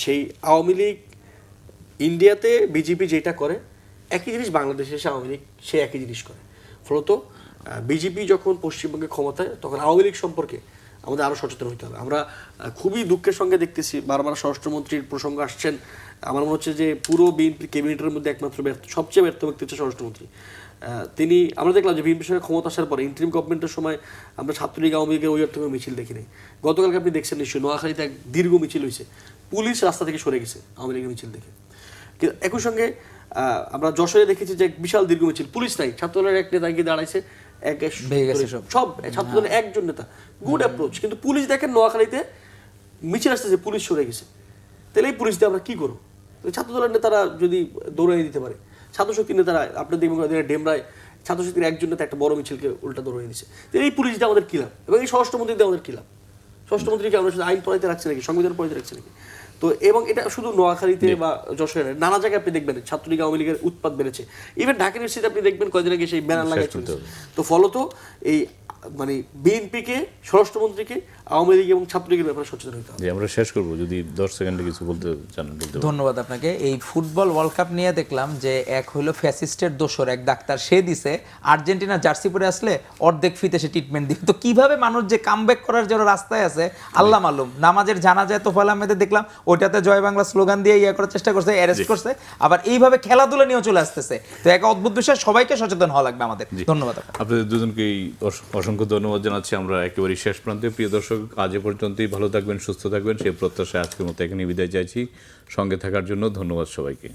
সেই আওয়ামী লীগ ইন্ডিয়াতে বিজেপি যেটা করে, একই জিনিস বাংলাদেশে এসে আওয়ামী লীগ সে একই জিনিস করে। ফলত বিজেপি যখন পশ্চিমবঙ্গে ক্ষমতায়, তখন আওয়ামী লীগ সম্পর্কে আমাদের আরও সচেতন হতে হবে। আমরা খুবই দুঃখের সঙ্গে দেখতেছি, বারবার স্বরাষ্ট্রমন্ত্রীর প্রসঙ্গ আসছেন। আমার মনে হচ্ছে যে পুরো বিএনপি ক্যাবিনেটের মধ্যে একমাত্র সবচেয়ে ব্যর্থ ব্যক্তি হচ্ছে স্বরাষ্ট্রমন্ত্রী। তিনি, আমরা দেখলাম যে বিএনপি সরকার ক্ষমতা আসার পরে ইন্টারিম গভর্নমেন্টের সময় আমরা ছাত্রলীগ আওয়ামী লীগের ওই অর্থে মিছিল দেখি নাই। গতকালকে আপনি দেখছেন নিশ্চয়ই, নোয়াখালীতে এক দীর্ঘ মিছিল হয়েছে, পুলিশ রাস্তা থেকে সরে গেছে আওয়ামী লীগের মিছিল দেখে। কিন্তু একই সঙ্গে আমরা যশোরে দেখেছি যে বিশাল দীর্ঘ মিছিল, পুলিশ নাই, ছাত্রদলের এক নেতা গিয়ে দাঁড়াইছে, ভেঙে গেছে সব ছাত্রদলের একজন নেতা, গুড অ্যাপ্রোচ। কিন্তু পুলিশ দেখেন নোয়াখালীতে মিছিল আসতেছে, পুলিশ সরে গেছে, তাহলে এই পুলিশ দিয়ে আমরা কি করবো? ছাত্রদলের নেতারা যদি দৌড়াই দিতে পারে, ছাত্রশক্তির নেতারা আপনার দেখবেন ডেমরায় ছাত্রশক্তির একজন নেতা একটা বড় মিছিলকে উল্টা দৌড়িয়ে দিচ্ছে, তাহলে এই পুলিশ দিয়ে আমাদের কি লাভ? এবং এই স্বরাষ্ট্রমন্ত্রী দিয়ে আমাদের কি লাভ? স্বরাষ্ট্রমন্ত্রীকে আমরা শুধু আইন পড়াইতে রাখছি নাকি, সংবিধান পড়াইতে রাখছি নাকি? তো এবং এটা শুধু নোয়াখালীতে বা যশোরে নানা জায়গায় আপনি দেখবেন ছাত্রলীগ আওয়ামী লীগের উৎপাত বেড়েছে। ইভেন ঢাকা ইউনিভার্সিটিতে আপনি দেখবেন কয়েকদিন আগে সেই ব্যানার লাগাই চলছে। তো ফলত এই মানে বিএনপিকে, স্বরাষ্ট্রমন্ত্রীকে, আওয়ামী লীগ এবং ছাত্রলীগের ব্যাপারে সচেতন হতে হবে। আমরা শেষ করবো, যদি 10 সেকেন্ডে কিছু বলতে চান বলতে। ধন্যবাদ আপনাকে। এই ফুটবল ওয়ার্ল্ড কাপ নিয়ে দেখলাম যে এক হইলো ফ্যাসিস্টের দোসর এক ডাক্তার, সে দিছে আর্জেন্টিনা জার্সি পরে আসলে অর্ধেক ফিতে সে ট্রিটমেন্ট দিবে। তো কিভাবে মানুষ যে কামব্যাক করার জন্য রাস্তায় আছে আল্লাহ মালুম। নামাজের জানাজায় তোফায়েল আহমেদের দেখলাম ওইটাতে জয় বাংলা স্লোগান দিয়ে করার চেষ্টা করছে, অ্যারেস্ট করছে, আবার এইভাবে খেলাধুলা নিয়েও চলে আসতেছে। তো এক অদ্ভুত বিষয়, সবাইকে সচেতন হওয়া লাগবে আমাদের। ধন্যবাদ আপনাদের দুজনকেই অসংখ্য ধন্যবাদ জানাচ্ছি। আমরা একেবারে শেষ প্রান্তে। প্রিয় দর্শক, আজ এ পর্যন্তই। ভালো থাকবেন, সুস্থ থাকবেন, সেই প্রত্যাশায় আজকের মতো এখানে বিদায় চাইছি। সঙ্গে থাকার জন্য ধন্যবাদ সবাইকে।